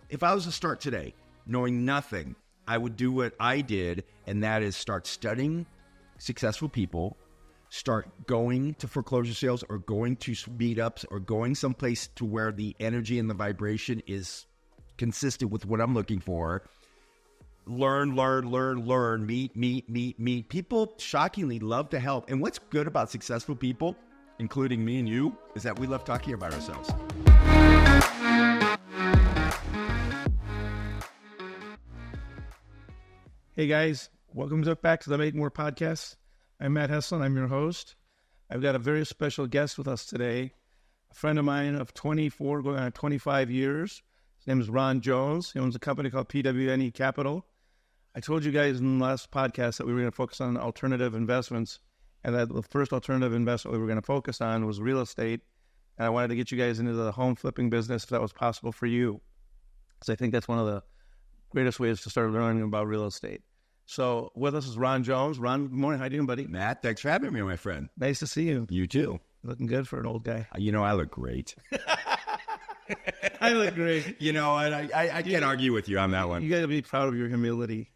if I was to start today, knowing nothing, I would do what I did, and that is start studying successful people, start going to foreclosure sales or going to meetups or going someplace to where the energy and the vibration is consistent with what I'm looking for. Learn, meet. People shockingly love to help. And what's good about successful people, including me and you, is that we love talking about ourselves. Hey guys, welcome back to the Make More podcast. I'm Matt Heslin. I'm your host. I've got a very special guest with us today, a friend of mine of 24, going on 25 years. His name is Ron Jones. He owns a company called PWNE Capital. I told you guys in the last podcast that we were going to focus on alternative investments, and that the first alternative investment we were going to focus on was real estate. And I wanted to get you guys into the home flipping business if that was possible for you, because I think that's one of the greatest ways to start learning about real estate. So with us is Ron Jones. Ron, good morning. How you doing, buddy? Matt, thanks for having me, my friend. Nice to see you. You too. Looking good for an old guy. You know, I look great. I look great. You know, I can't argue with you on that one. You got to be proud of your humility.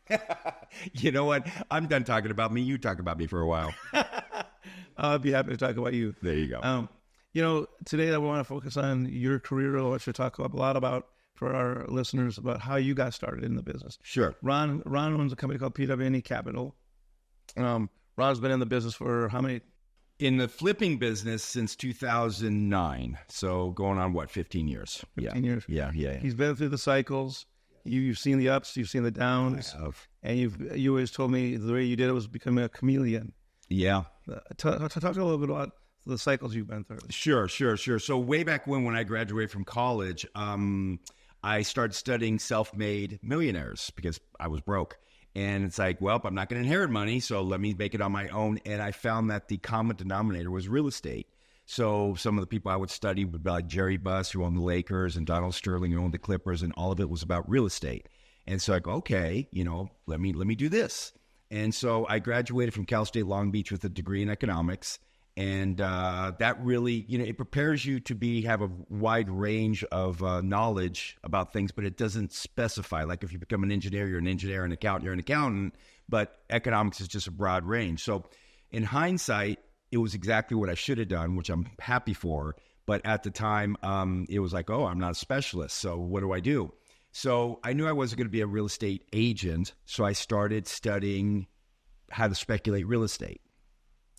You know what? I'm done talking about me. You talk about me for a while. I'll be happy to talk about you. There you go. Today I want to focus on your career. I want you to talk a lot about, for our listeners, about how you got started in the business. Sure. Ron owns a company called PWNE Capital. Ron's been in the business for how many? In the flipping business since 2009. So going on, 15 years? 15 years. Yeah. He's been through the cycles. You've seen the ups, you've seen the downs. I have. And you always told me the way you did it was becoming a chameleon. Yeah. Talk a little bit about the cycles you've been through. Sure. So way back when I graduated from college, I started studying self-made millionaires because I was broke. And it's like, well, I'm not going to inherit money, so let me make it on my own. And I found that the common denominator was real estate. So some of the people I would study would be like Jerry Buss, who owned the Lakers, and Donald Sterling, who owned the Clippers, and all of it was about real estate. And so I go, okay, let me do this. And so I graduated from Cal State Long Beach with a degree in economics. And that really, it prepares you to have a wide range of knowledge about things, but it doesn't specify. Like if you become an engineer, you're an engineer, an accountant, you're an accountant, but economics is just a broad range. So in hindsight, it was exactly what I should have done, which I'm happy for. But at the time, it was like, oh, I'm not a specialist. So what do I do? So I knew I wasn't going to be a real estate agent. So I started studying how to speculate real estate.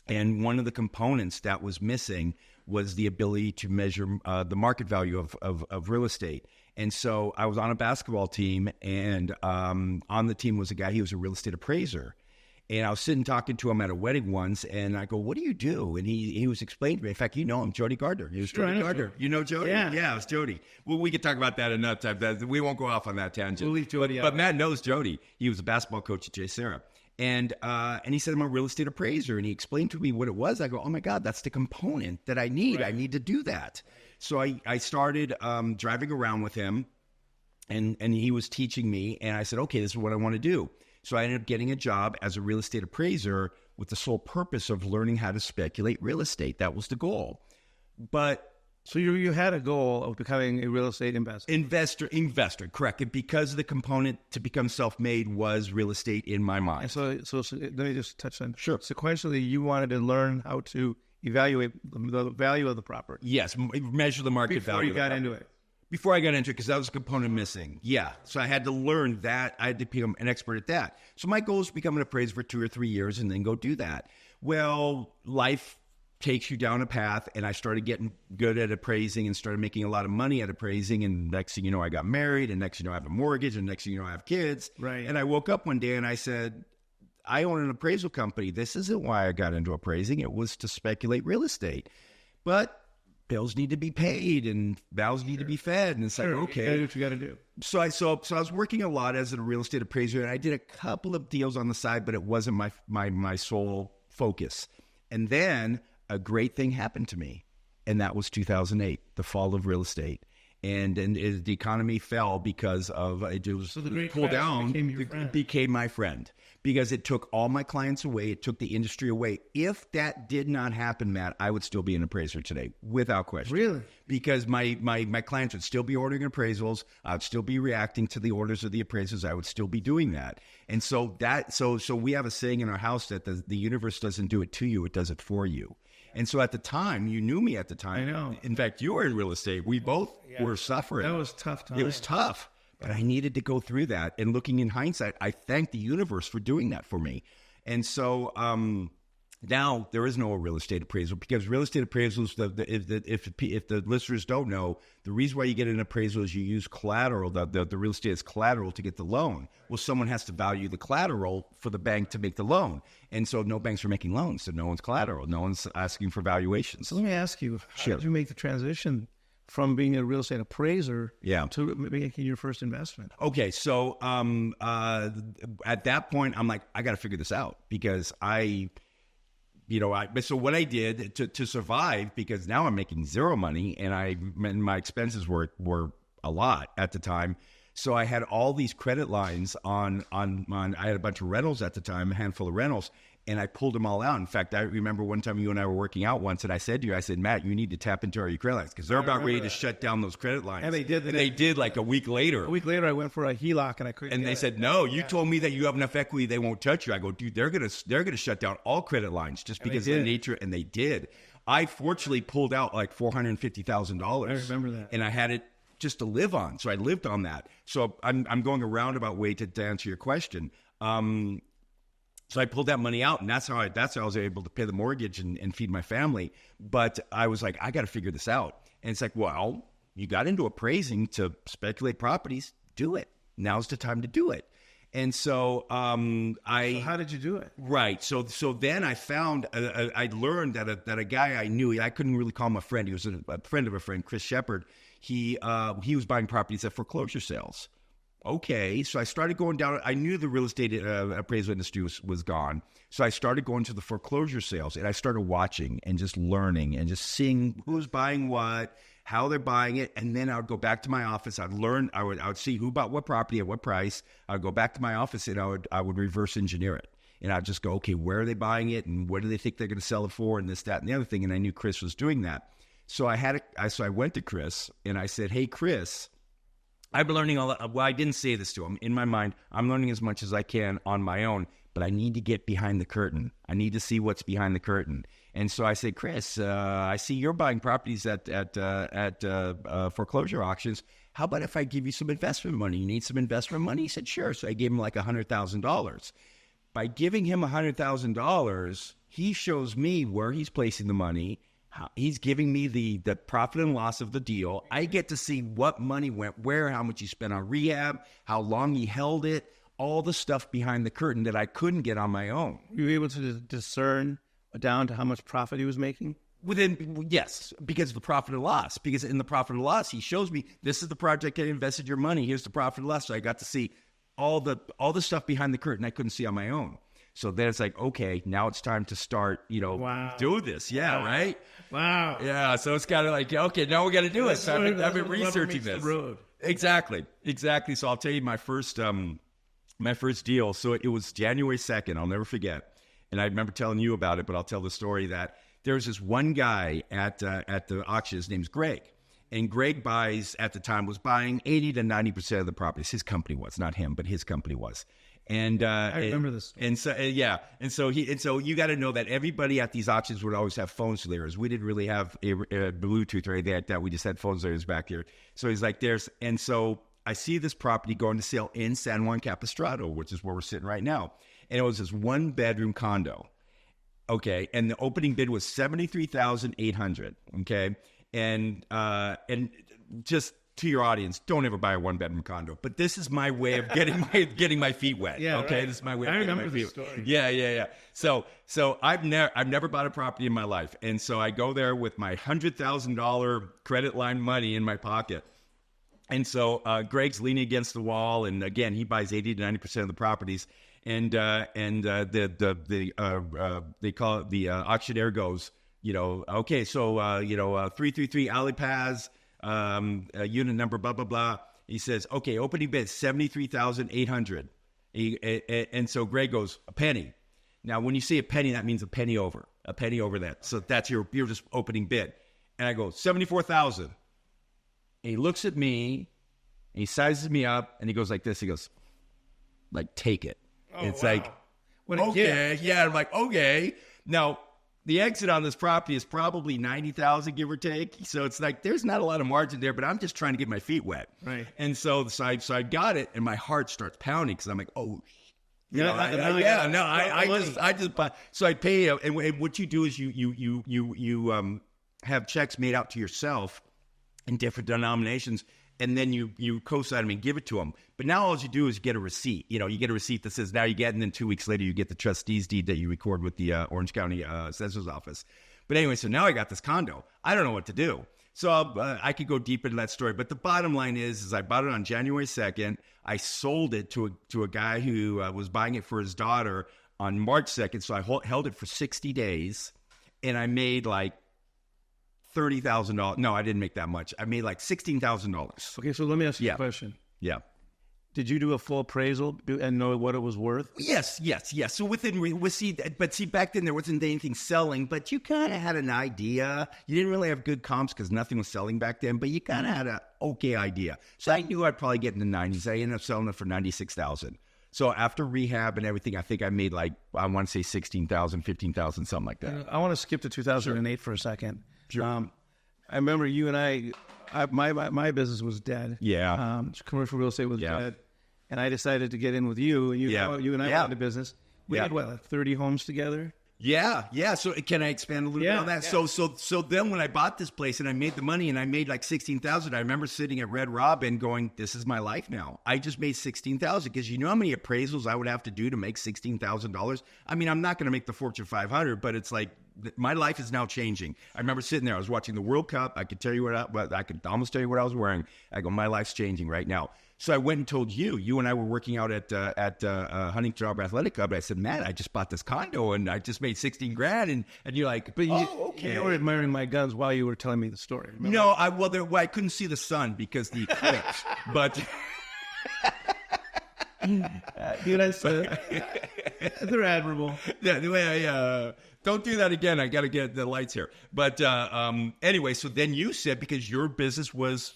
And one of the components that was missing was the ability to measure the market value of real estate. And so I was on a basketball team, and on the team was a guy, he was a real estate appraiser. And I was sitting talking to him at a wedding once, and I go, what do you do? And he was explaining to me. In fact, you know him, Jody Gardner. He was Jody Gardner. You know Jody? Yeah, it's Jody. Well, we could talk about that another time. We won't go off on that tangent. We'll leave Jody out. But Matt knows Jody. He was a basketball coach at J. Sarah. And he said, I'm a real estate appraiser. And he explained to me what it was. I go, oh, my God, that's the component that I need. Right. I need to do that. So I started driving around with him, and he was teaching me. And I said, okay, this is what I want to do. So I ended up getting a job as a real estate appraiser with the sole purpose of learning how to speculate real estate. That was the goal. So you had a goal of becoming a real estate investor. Investor, correct. And because the component to become self-made was real estate in my mind. And so let me just touch on. Sure. Sequentially, you wanted to learn how to evaluate the value of the property. Yes, measure the market value. Before you got into it. Before I got into it, because that was a component missing. Yeah. So I had to learn that. I had to become an expert at that. So my goal is to become an appraiser for 2 or 3 years and then go do that. Well, life takes you down a path, and I started getting good at appraising and started making a lot of money at appraising. And next thing you know, I got married, and next thing you know, I have a mortgage, and next thing you know, I have kids. Right. And I woke up one day and I said, I own an appraisal company. This isn't why I got into appraising. It was to speculate real estate. But bills need to be paid and vows need to be fed. And it's like, okay. You gotta do what you got to do. So I was working a lot as a real estate appraiser, and I did a couple of deals on the side, but it wasn't my sole focus. And then a great thing happened to me, and that was 2008, the fall of real estate. the economy fell because of it was So the great pulled crash down. became your friend. It became my friend because it took all my clients away. It took the industry away. If that did not happen, Matt, I would still be an appraiser today, without question. Really? Because my clients would still be ordering appraisals. I would still be reacting to the orders of the appraisers. I would still be doing that. And so we have a saying in our house that the universe doesn't do it to you, it does it for you. And so at the time, you knew me at the time. I know. In fact, you were in real estate. We both were suffering. That was tough time. It was tough, but I needed to go through that. And looking in hindsight, I thank the universe for doing that for me. And so now there is no real estate appraisal because real estate appraisals, if the listeners don't know, the reason why you get an appraisal is you use collateral. The real estate is collateral to get the loan. Well, someone has to value the collateral for the bank to make the loan. And so no banks are making loans, so no one's collateral. No one's asking for valuations. So let me ask you, how Sure. did you make the transition from being a real estate appraiser Yeah. to making your first investment? Okay, so at that point, I'm like, I got to figure this out because so what I did to survive, because now I'm making zero money and my expenses were a lot at the time. So I had all these credit lines on I had a bunch of rentals at the time, a handful of rentals, and I pulled them all out. In fact, I remember one time you and I were working out once, and I said to you, Matt, you need to tap into our credit lines because they're about ready to shut down those credit lines. And they did. And they did like a week later. A week later, I went for a HELOC and I couldn't. And they said, no, you told me that you have enough equity, they won't touch you. I go, dude, they're gonna shut down all credit lines just because of the nature. And they did. I fortunately pulled out like $450,000. I remember that. And I had it just to live on. So I lived on that. So I'm going a roundabout way to answer your question. So I pulled that money out, and that's how I was able to pay the mortgage and feed my family. But I was like, I got to figure this out. And it's like, well, you got into appraising to speculate properties. Do it. Now's the time to do it. And so So how did you do it? Right. So then I found, I learned that a guy I knew, I couldn't really call him a friend. He was a friend of a friend, Chris Shepard. He was buying properties at foreclosure sales. Okay. So I started going down. I knew the real estate appraisal industry was gone. So I started going to the foreclosure sales and I started watching and just learning and just seeing who's buying what, how they're buying it. And then I would go back to my office. I'd learn, I would see who bought what property at what price. I'd go back to my office and I would reverse engineer it. And I'd just go, okay, where are they buying it? And what do they think they're going to sell it for? And this, that, and the other thing. And I knew Chris was doing that. So I went to Chris and I said, hey, Chris, I've been learning all that. Well, I didn't say this to him. In my mind, I'm learning as much as I can on my own, but I need to get behind the curtain. I need to see what's behind the curtain. And so I said, Chris, I see you're buying properties at foreclosure auctions. How about if I give you some investment money? You need some investment money? He said, sure. So I gave him like $100,000. By giving him $100,000, he shows me where he's placing the money. He's giving me the profit and loss of the deal. I get to see what money went where, how much he spent on rehab, how long he held it, all the stuff behind the curtain that I couldn't get on my own. You were able to discern down to how much profit he was making? Yes, because of the profit and loss. Because in the profit and loss, he shows me, this is the project I invested your money. Here's the profit and loss. So I got to see all the stuff behind the curtain I couldn't see on my own. So then it's like, okay, now it's time to start, do this. Yeah, wow. Right? Wow. Yeah, so it's kind of like, okay, now we got to do it. So I've been researching this. Exactly. So I'll tell you my first deal. So it was January 2nd. I'll never forget. And I remember telling you about it, but I'll tell the story that there was this one guy at the auction. His name's Greg. And Greg was buying 80 to 90% of the properties. His company was, not him, but his company was. And I remember this. And so so you got to know that everybody at these auctions would always have phone layers. We didn't really have a Bluetooth or anything like that. We just had phone layers back here. So he's like, and so I see this property going to sale in San Juan Capistrano, which is where we're sitting right now. And it was this 1-bedroom condo. Okay, and the opening bid was $73,800. Okay, and just to your audience, don't ever buy a 1-bedroom condo. But this is my way of getting my feet wet. Yeah, okay, right. This is my way. I of remember getting my this feet story. Yeah. So I've never bought a property in my life, and so I go there with my $100,000 credit line money in my pocket. And so Greg's leaning against the wall, and again, he buys 80 to 90% of the properties. And they call it the auctioneer goes, okay, so 333 Alley Paz, unit number, blah, blah, blah. He says, okay, opening bid, 73,800. And so Greg goes, a penny. Now, when you say a penny, that means a penny over that. So that's your just opening bid. And I go, 74,000. And he looks at me, and he sizes me up, and he goes like this. He goes, like, take it. It's like, okay, yeah. I'm like, okay. Now, the exit on this property is probably 90,000, give or take. So it's like, there's not a lot of margin there, but I'm just trying to get my feet wet. Right. And so I got it, and my heart starts pounding because I'm like, oh, so I pay, and what you do is you have checks made out to yourself in different denominations, and then you co-sign them and give it to them. But now all you do is get a receipt. You get a receipt that says now you get, and then 2 weeks later you get the trustee's deed that you record with the Orange County Assessor's Office. But anyway, so now I got this condo. I don't know what to do. So I could go deep into that story. But the bottom line is I bought it on January 2nd. I sold it to a guy who was buying it for his daughter on March 2nd. So I held it for 60 days, and I made like $30,000. No, I didn't make that much. I made like $16,000. Okay, so let me ask you a question. Yeah. Did you do a full appraisal and know what it was worth? Yes. So see, back then there wasn't anything selling, but you kind of had an idea. You didn't really have good comps because nothing was selling back then, but you kind of had an okay idea. So I knew I'd probably get in the 90s. I ended up selling it for $96,000. So after rehab and everything, I think I made like, I want to say 16,000, 15,000, something like that. I want to skip to 2008 for a second. Sure. I remember you and my business was dead. Yeah. Commercial real estate was dead. And I decided to get in with you, and you and I went into business. We had, 30 homes together? Yeah. So can I expand a little bit on that? Yeah. So then when I bought this place and I made the money and I made like 16,000, I remember sitting at Red Robin going, this is my life now. I just made 16,000 because you know how many appraisals I would have to do to make $16,000? I mean, I'm not going to make the Fortune 500, but it's like my life is now changing. I remember sitting there, I was watching the World Cup. I could tell you I could almost tell you what I was wearing. I go, my life's changing right now. So I went and told you and I were working out at Huntington Harbor Athletic Club. And I said, Matt, I just bought this condo and I just made $16,000. And you're like, but you were admiring my guns while you were telling me the story. Remember? No, I couldn't see the sun because the eclipse. But they're admirable. Yeah, the way I don't do that again. I got to get the lights here. But anyway, so then you said because your business was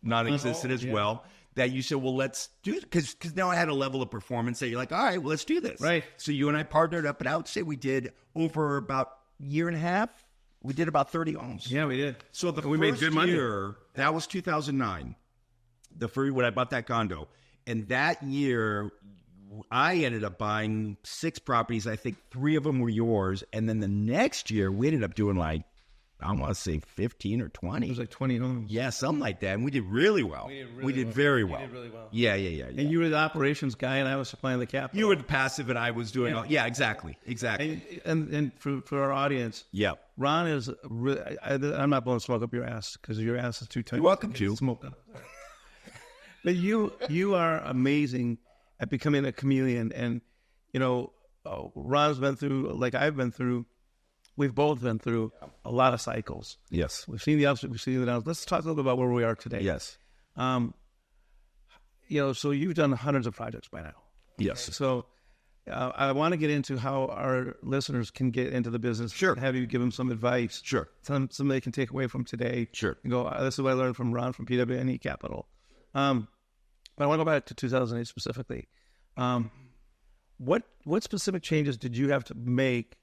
non-existent as well, that you said, well, let's do it. Because now I had a level of performance that you're like, all right, well, let's do this. Right. So you and I partnered up, and I would say we did over about a year and a half, we did about 30 homes. Yeah, we did. So we made good money. Year, that was 2009, when I bought that condo. And that year, I ended up buying 6 properties. I think 3 of them were yours. And then the next year, we ended up doing like, I want to say 15 or 20. It was like 20 homes. Yeah, something like that. And we did really well. We did very well. We did really well. Yeah. And you were the operations guy, and I was supplying the capital. You were the passive, and I was doing all. Yeah, exactly. And for our audience, Ron is really, I'm not blowing smoke up your ass because your ass is too tight. You're welcome to. Smoke up. But you are amazing at becoming a chameleon. And, Ron's been through, like I've been through, we've both been through a lot of cycles. Yes. We've seen the ups, we've seen the downs. Let's talk a little bit about where we are today. Yes. So you've done hundreds of projects by now. Yes. So I want to get into how our listeners can get into the business. Sure. Have you give them some advice. Sure. Something they can take away from today. Sure. And go, this is what I learned from Ron from PW&E Capital. But I want to go back to 2008 specifically. What specific changes did you have to make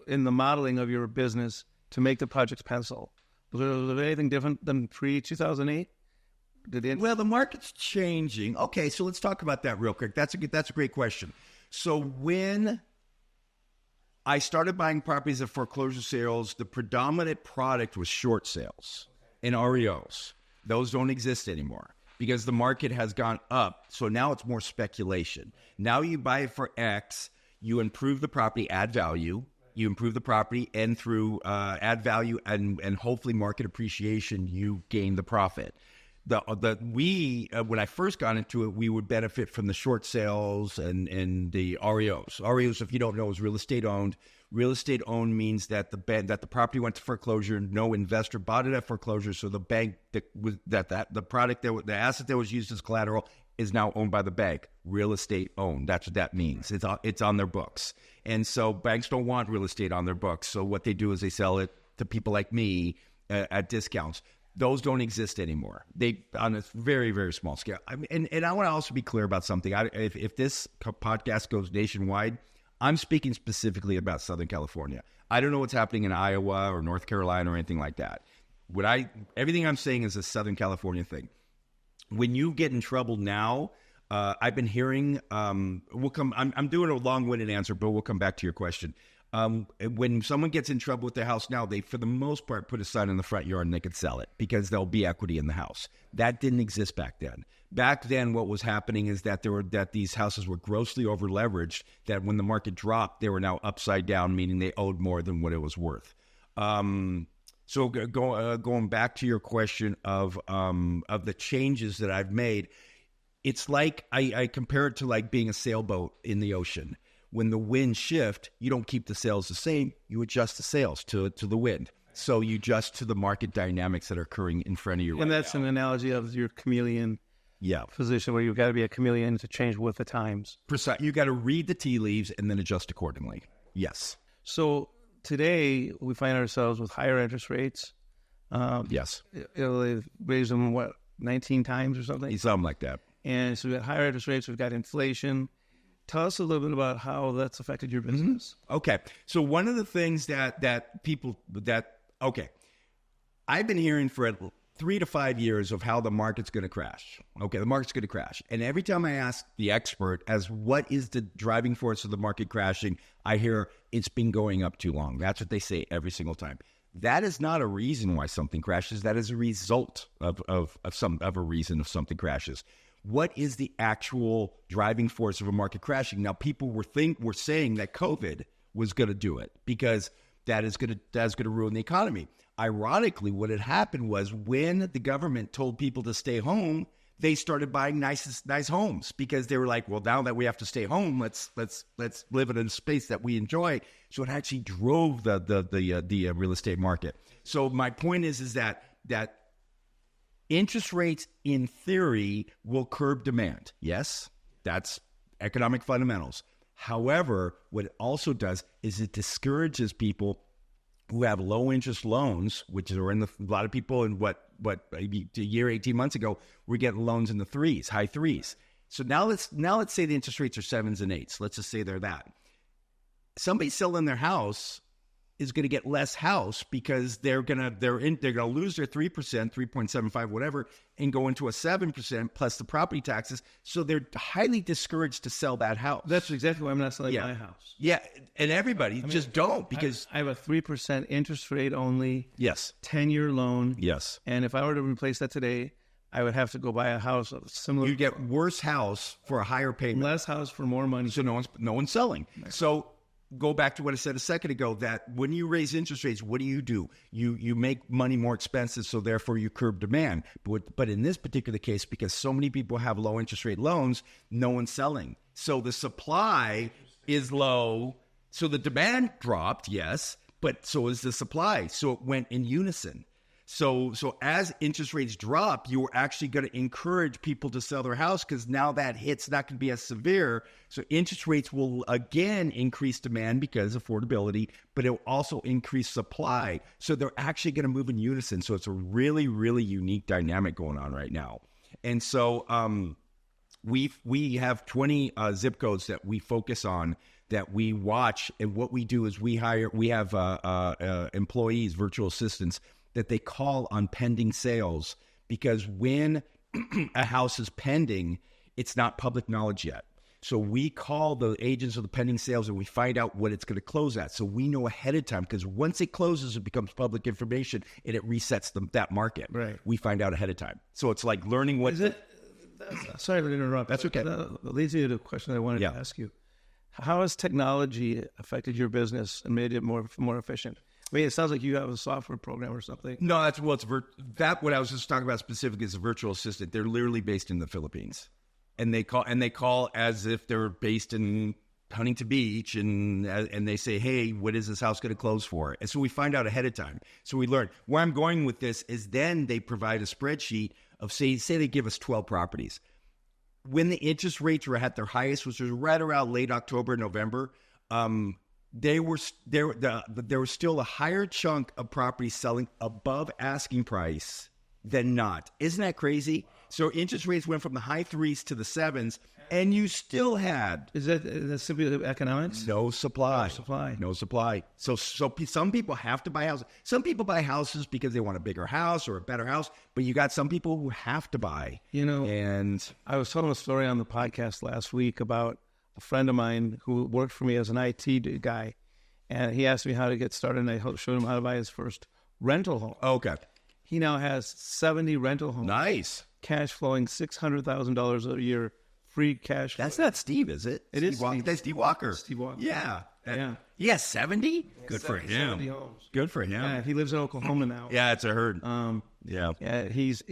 in the modeling of your business to make the projects pencil? Was there anything different than pre-2008? Well, the market's changing. Okay, so let's talk about that real quick. That's a great question. So when I started buying properties at foreclosure sales, the predominant product was short sales and REOs. Those don't exist anymore because the market has gone up. So now it's more speculation. Now you buy it for X, you improve the property, add value. You improve the property, and through add value and hopefully market appreciation, you gain the profit. When I first got into it, we would benefit from the short sales and the REOs. REOs, if you don't know, is real estate owned. Real estate owned means that the property went to foreclosure. No investor bought it at foreclosure, so the bank the asset that was used as collateral is now owned by the bank. Real estate owned. That's what that means. It's on their books, and so banks don't want real estate on their books. So what they do is they sell it to people like me at discounts. Those don't exist anymore. They on a very, very small scale. And I want to also be clear about something. If this podcast goes nationwide, I'm speaking specifically about Southern California. I don't know what's happening in Iowa or North Carolina or anything like that. Everything I'm saying is a Southern California thing. When you get in trouble now, I've been hearing. I'm doing a long-winded answer, but we'll come back to your question. When someone gets in trouble with their house now, they, for the most part, put a sign in the front yard and they could sell it because there'll be equity in the house. That didn't exist back then. Back then, what was happening is that these houses were grossly over leveraged, that when the market dropped, they were now upside down, meaning they owed more than what it was worth. So going back to your question of the changes that I've made, it's like I compare it to like being a sailboat in the ocean. When the winds shift, you don't keep the sails the same. You adjust the sails to the wind. So you adjust to the market dynamics that are occurring in front of you. And that's an analogy of your chameleon position, where you've got to be a chameleon to change with the times. Precise. You got to read the tea leaves and then adjust accordingly. Yes. So today we find ourselves with higher interest rates. Yes. They've raised them, 19 times or something? Something like that. And so we've got higher interest rates. We've got inflation. Tell us a little bit about how that's affected your business. Okay. So one of the things I've been hearing for 3 to 5 years of how the market's going to crash. Okay, the market's going to crash. And every time I ask the expert as what is the driving force of the market crashing, I hear it's been going up too long. That's what they say every single time. That is not a reason why something crashes. That is a result of a reason of something crashes. What is the actual driving force of a market crashing? Now, people were saying that COVID was going to do it because that's going to ruin the economy. Ironically, what had happened was when the government told people to stay home, they started buying nice homes because they were like, well, now that we have to stay home, let's live in a space that we enjoy. So it actually drove the real estate market. So my point is that interest rates, in theory, will curb demand. Yes, that's economic fundamentals. However, what it also does is it discourages people who have low-interest loans, which are a lot of people in what a year, 18 months ago, were getting loans in the threes, high threes. So now let's say the interest rates are 7s and 8s. Let's just say they're that. Somebody selling their house is going to get less house because they're going to lose their 3%, 3.75, whatever, and go into a 7% plus the property taxes. So they're highly discouraged to sell that house. That's exactly why I'm not selling my house. Yeah, and everybody don't because I have a 3% interest rate only. Yes. 10-year loan. Yes. And if I were to replace that today, I would have to go buy a house of similar. You get worse house for a higher payment. Less house for more money. So no one's selling. Right. So go back to what I said a second ago, that when you raise interest rates, what do? You make money more expensive, so therefore you curb demand. But in this particular case, because so many people have low interest rate loans, no one's selling. So the supply is low, so the demand dropped, yes, but so is the supply. So it went in unison. So as interest rates drop, you're actually going to encourage people to sell their house because now that hit's not going to be as severe. So interest rates will again increase demand because affordability, but it will also increase supply. So they're actually going to move in unison. So it's a really, really unique dynamic going on right now. And so we have 20 zip codes that we focus on, that we watch. And what we do is we have employees, virtual assistants, that they call on pending sales, because when a house is pending, it's not public knowledge yet. So we call the agents of the pending sales and we find out what it's going to close at. So we know ahead of time, because once it closes, it becomes public information and it resets that market. Right. We find out ahead of time. So it's like learning what... Sorry to interrupt. That's okay. That leads me to the question I wanted to ask you. How has technology affected your business and made it more efficient? I mean, it sounds like you have a software program or something. No, that's what I was just talking about specifically is a virtual assistant. They're literally based in the Philippines, and they call as if they're based in Huntington Beach, and they say, hey, what is this house going to close for? And so we find out ahead of time. So we learn. Where I'm going with this is then they provide a spreadsheet of, say they give us 12 properties. When the interest rates were at their highest, which was right around late October, November, there was still a higher chunk of properties selling above asking price than not. Isn't that crazy? So interest rates went from the high 3s to the 7s, and you still had... Is that simply the economics? No supply. No supply. So some people have to buy houses. Some people buy houses because they want a bigger house or a better house, but you got some people who have to buy. And I was telling a story on the podcast last week about a friend of mine who worked for me as an IT guy, and he asked me how to get started, and I showed him how to buy his first rental home. Okay. He now has 70 rental homes. Nice. Cash flowing $600,000 a year, free cash flow. That's not Steve, is it? It is Steve. That's Steve Walker. Steve Walker. Yeah. Yeah. He has 70? Good for 70 him. homes. Good for him. Yeah, he lives in Oklahoma now. Yeah, it's a herd. Yeah, he's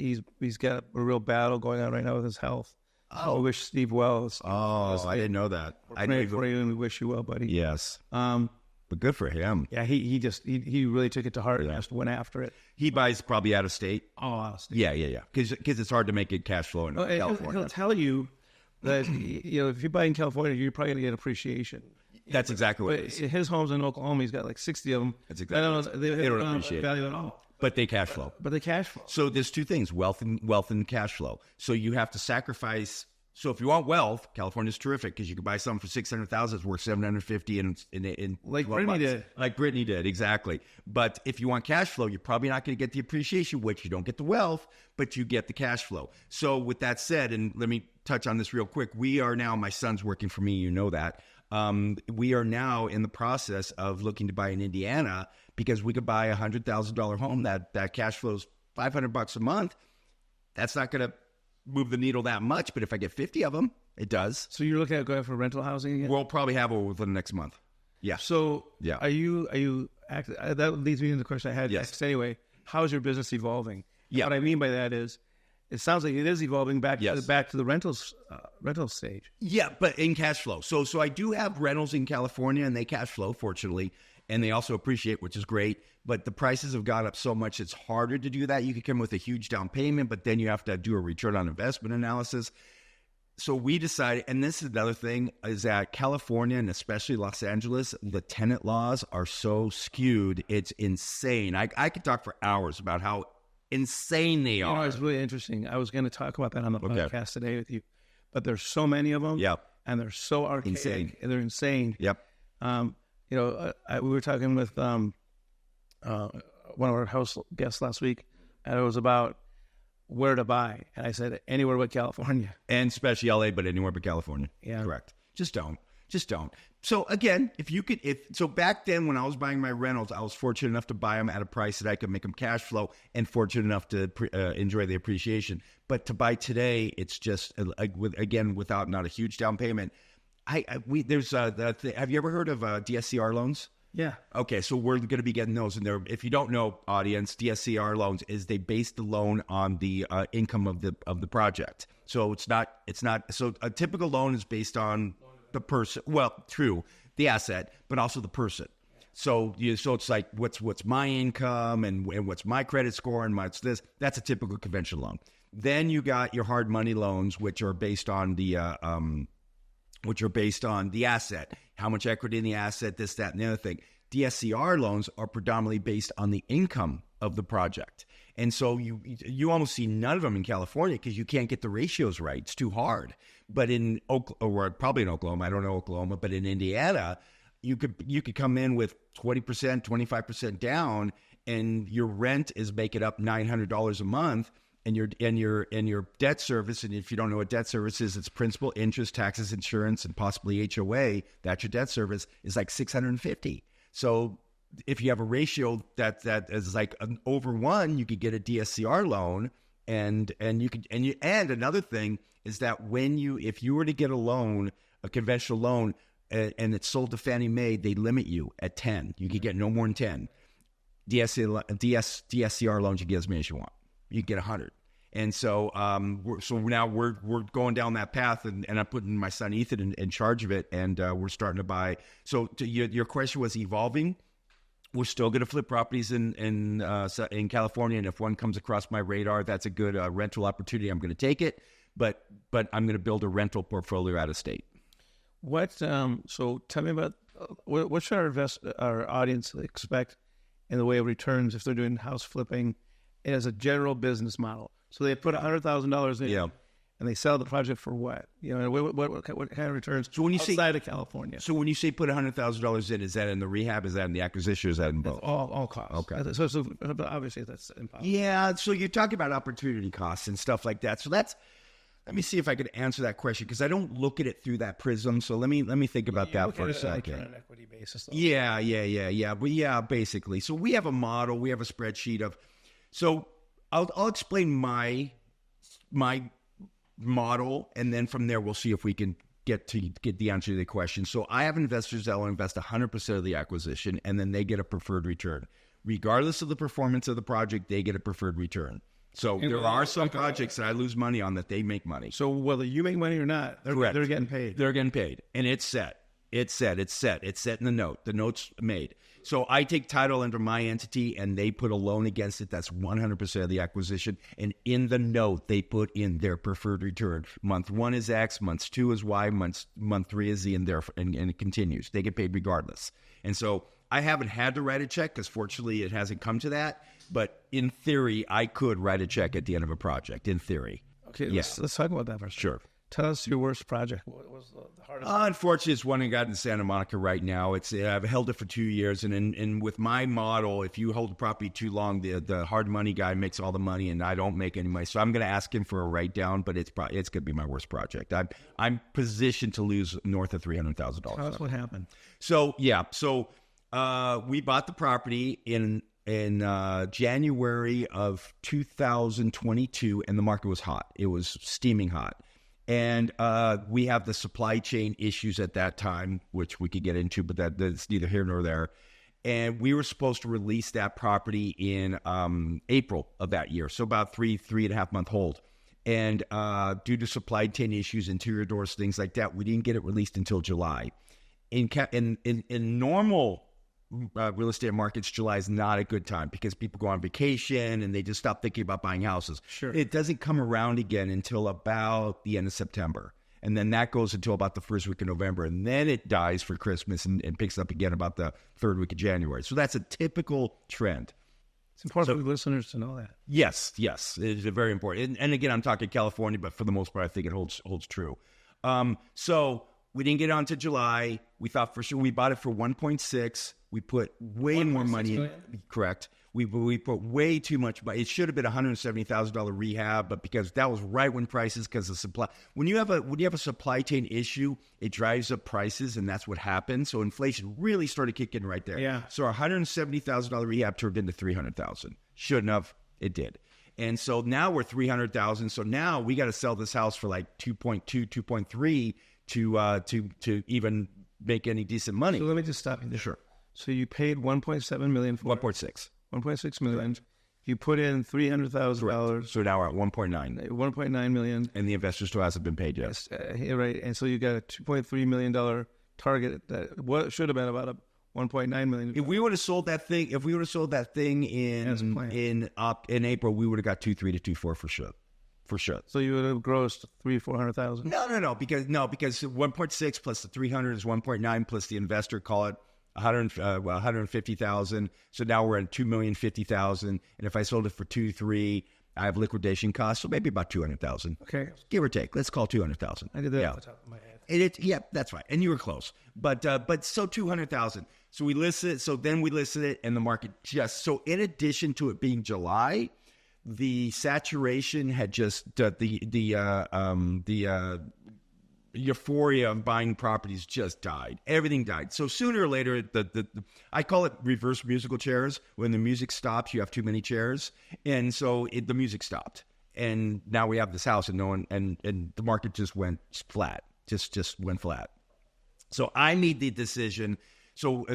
got a real battle going on right now with his health. So I wish Steve well. I didn't know that. I pray for you, and we wish you well, buddy. Yes. But good for him. Yeah, he really took it to heart and just went after it. He buys probably out of state. Oh, out of state. Yeah. Because it's hard to make it cash flow in California. He'll tell you that if you buy in California, you're probably going to get appreciation. That's exactly what it is. His homes in Oklahoma, he's got like 60 of them. That's exactly. I don't know, they don't appreciate value at all. But they cash flow. But they cash flow. So there's two things: wealth and cash flow. So you have to sacrifice. So if you want wealth, California's terrific because you can buy something for $600,000, it's worth $750 in like Brittany months. did. Like Brittany did, exactly. But if you want cash flow, you're probably not going to get the appreciation, which you don't get the wealth, but you get the cash flow. So with that said, and let me touch on this real quick, we are now, my son's working for me, you know that. We are now in the process of looking to buy in Indiana because we could buy a $100,000 home that cash flows $500 a month. That's not going to move the needle that much, but if I get 50 of them, it does. So you're looking at going for rental housing again? We'll probably have it within the next month. Yeah. So yeah. Are you that leads me into the question I had next anyway. How is your business evolving? Yeah. What I mean by that is, it sounds like it is evolving back to the rental stage. Yeah, but in cash flow. So I do have rentals in California, and they cash flow, fortunately, and they also appreciate, which is great. But the prices have gone up so much, it's harder to do that. You could come with a huge down payment, but then you have to do a return on investment analysis. So we decided, and this is another thing, is that California and especially Los Angeles, the tenant laws are so skewed. It's insane. I could talk for hours about how insane they are. It's really interesting. I was going to talk about that on the podcast today with you, but there's so many of them. Yep. And they're so archaic. Insane. And they're insane. Yep. We were talking with one of our house guests last week, and it was about where to buy. And I said, anywhere but California. And especially LA, but anywhere but California. Yeah. Correct. Just don't. So again, so back then when I was buying my rentals, I was fortunate enough to buy them at a price that I could make them cash flow and fortunate enough to enjoy the appreciation. But to buy today, it's just, without not a huge down payment. Have you ever heard of DSCR loans? Yeah. Okay, so we're going to be getting those. And if you don't know, audience, DSCR loans is they base the loan on the income of the project. So it's not. So a typical loan is based on the person. Well, true, the asset, but also the person. So it's like what's my income and what's my credit score and what's this. That's a typical conventional loan. Then you got your hard money loans, which are based on the asset, how much equity in the asset, this, that, and the other thing. DSCR loans are predominantly based on the income of the project. And so you almost see none of them in California because you can't get the ratios right. It's too hard. But in probably in Oklahoma, I don't know Oklahoma, but in Indiana, you could come in with 20%, 25% down, and your rent is making up $900 a month. And your debt service, and if you don't know what debt service is, it's principal, interest, taxes, insurance, and possibly HOA. That's your debt service is like $650. So if you have a ratio that is like over 1, you could get a DSCR loan, and another thing is that if you were to get a loan, a conventional loan, and it's sold to Fannie Mae, they limit you at 10. You could get no more than 10. DSCR loans, you get as many as you want. You get 100. And so, now we're going down that path, and I'm putting my son Ethan in charge of it, and we're starting to buy. So your question was evolving. We're still going to flip properties in California, and if one comes across my radar, that's a good rental opportunity. I'm going to take it, but I'm going to build a rental portfolio out of state. What? So tell me about what should our audience expect in the way of returns if they're doing house flipping as a general business model. So they put $100,000 in, and they sell the project for what? What kind of returns? So when you outside of California. So when you say put $100,000 in, is that in the rehab? Is that in the acquisition? Or is that in both? All costs. Okay. So obviously that's impossible. Yeah. So you're talking about opportunity costs and stuff like that. So let me see if I could answer that question, because I don't look at it through that prism. So let me think about that for a second. On an equity basis. Though. Yeah. But yeah, basically. So we have a model. We have a spreadsheet of. So I'll explain my model, and then from there we'll see if we can get the answer to the question. So I have investors that will invest 100% of the acquisition, and then they get a preferred return. Regardless of the performance of the project, they get a preferred return. So there are some projects that I lose money on that they make money. So whether you make money or not, they're getting paid. They're getting paid, and it's set. It's set in the note. The note's made. So I take title under my entity, and they put a loan against it. That's 100% of the acquisition. And in the note, they put in their preferred return. Month 1 is X, month 2 is Y, month 3 is Z, and it continues. They get paid regardless. And so I haven't had to write a check, because fortunately it hasn't come to that. But in theory, I could write a check at the end of a project, in theory. Okay, let's talk about that for a second. Sure. Tell us your worst project. What was the hardest? Unfortunately, it's one I got in Santa Monica right now. I've held it for 2 years, and with my model, if you hold the property too long, the hard money guy makes all the money, and I don't make any money. So I'm going to ask him for a write down, but it's going to be my worst project. I'm positioned to lose north of $300,000. Tell us what happened. So we bought the property in January of 2022, and the market was hot. It was steaming hot. And we have the supply chain issues at that time, which we could get into, but that's neither here nor there. And we were supposed to release that property in April of that year, so about three and a half month hold. And due to supply chain issues, interior doors, things like that, we didn't get it released until July. In normal real estate markets, July is not a good time because people go on vacation and they just stop thinking about buying houses. Sure. It doesn't come around again until about the end of September. And then that goes until about the first week of November. And then it dies for Christmas and picks up again about the third week of January. So that's a typical trend. It's important for listeners to know that. Yes. It's very important. And again, I'm talking California, but for the most part, I think it holds true. So we didn't get on to July. We thought for sure we bought it for 1.6. We put way more money in. Correct. We put way too much money. It should have been $170,000 rehab, but because that was right when prices, because the supply. When you have a supply chain issue, it drives up prices, and that's what happened. So inflation really started kicking right there. Yeah. So our $170,000 rehab turned into $300,000. Shouldn't have. It did. And so now we're $300,000. So now we got to sell this house for like 2.2, 2.3 to even make any decent money. So let me just stop you there. Sure. So you paid $1.7 million for 1.6 million. You put in $300,000. So now we're at 1.9. 1.9 million. And the investor still hasn't been paid yet. Right. And so you got a $2.3 million target that should have been about a $1.9 million. If we would have sold that thing, in April, we would have got 2.3 to 2.4 for sure. For sure. So you would have grossed $400,000. No. Because 1.6 plus the 300 is 1.9 plus the investor, call it 150,000. So now we're at 2,050,000. And if I sold it for 2.3, I have liquidation costs, so maybe about 200,000. Okay, give or take. Let's call 200,000. I did that off the top of my head. That's right. And you were close. But so 200,000. So we listed it. So then we listed it, and the market so in addition to it being July, the saturation had just the euphoria of buying properties just died. Everything died. So sooner or later, I call it reverse musical chairs. When the music stops, you have too many chairs, and so the music stopped. And now we have this house, and no one, and the market just went flat. Just went flat. So I made the decision. So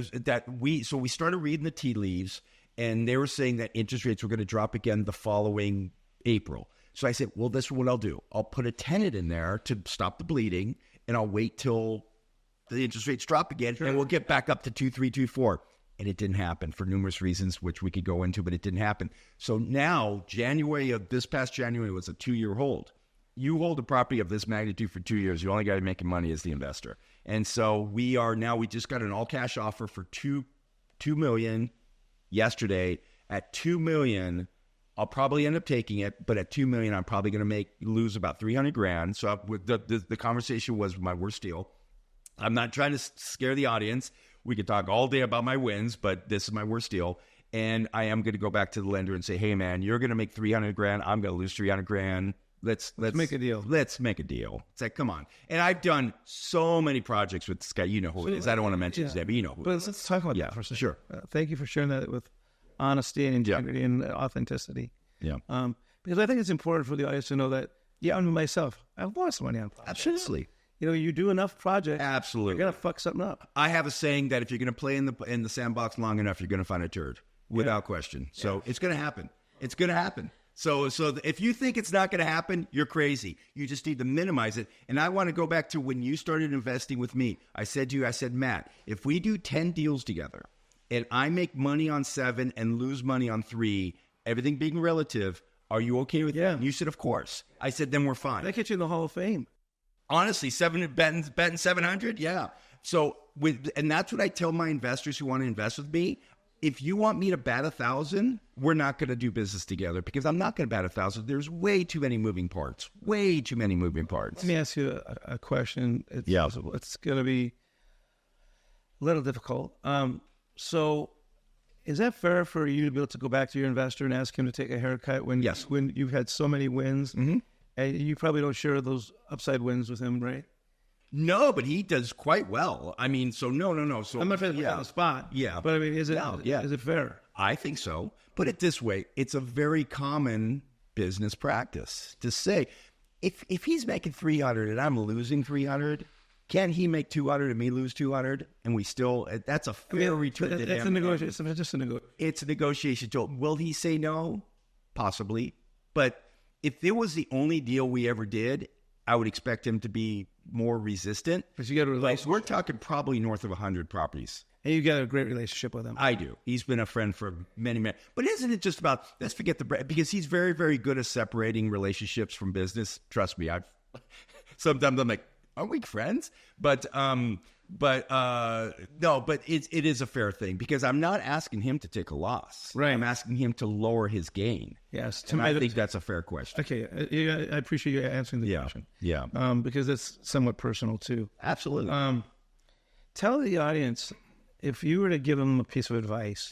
we started reading the tea leaves. And they were saying that interest rates were going to drop again the following April. So I said, well, this is what I'll do. I'll put a tenant in there to stop the bleeding, and I'll wait till the interest rates drop again, and we'll get back up to 2.3, 2.4. And it didn't happen for numerous reasons, which we could go into, but it didn't happen. So now, this past January was a 2-year hold. You hold a property of this magnitude for 2 years, you only guy making money is the investor. And so we just got an all-cash offer for $2 million yesterday. At $2 million, I'll probably end up taking it, but at $2 million, I'm probably going to lose about $300,000. So the conversation was my worst deal. I'm not trying to scare the audience. We could talk all day about my wins, but this is my worst deal. And I am going to go back to the lender and say, hey, man, you're going to make $300,000. I'm going to lose $300,000. Let's make a deal. Let's make a deal. It's like, come on. And I've done so many projects with this guy. You know who it is. I don't want to mention his name, but you know who it is. Let's talk about that for a second. Sure. Thank you for sharing that with honesty and integrity and authenticity. Yeah. Because I think it's important for the audience to know that, I'm myself. I've lost money on projects. Absolutely. You do enough projects. Absolutely. You're going to fuck something up. I have a saying that if you're going to play in the sandbox long enough, you're going to find a turd without question. So it's going to happen. It's going to happen. So if you think it's not going to happen, you're crazy. You just need to minimize it. And I want to go back to when you started investing with me. I said, Matt, if we do 10 deals together and I make money on 7 and lose money on 3, everything being relative, are you okay with that? And you said, of course. I said, then we're fine. That gets you in the Hall of Fame. Honestly, betting 700, yeah. So and that's what I tell my investors who want to invest with me. If you want me to bat 1,000, we're not going to do business together because I'm not going to bat 1,000. There's way too many moving parts. Way too many moving parts. Let me ask you a question. It's going to be a little difficult. So, is that fair for you to be able to go back to your investor and ask him to take a haircut when you've had so many wins? Mm-hmm. And you probably don't share those upside wins with him, right? No, but he does quite well. I mean, so no. So I'm not trying to put on the spot. Yeah. But I mean, is it fair? I think so. Put it this way. It's a very common business practice to say, if he's making 300 and I'm losing 300, can he make 200 and me lose 200? And we still, that's a fair return to him. It's a negotiation. It's just a negotiation. It's a negotiation tool. Will he say no? Possibly. But if it was the only deal we ever did, I would expect him to be more resistant. Because you got a relationship. We're talking probably north of 100 properties. And you got a great relationship with him. I do. He's been a friend for many, many. But isn't it just about, let's forget because he's very, very good at separating relationships from business. Trust me. Sometimes I'm like, aren't we friends? But no, but it is a fair thing because I'm not asking him to take a loss. Right. I'm asking him to lower his gain. Yes. And I think that's a fair question. Okay. I appreciate you answering the question. Yeah. Because it's somewhat personal too. Absolutely. Tell the audience if you were to give them a piece of advice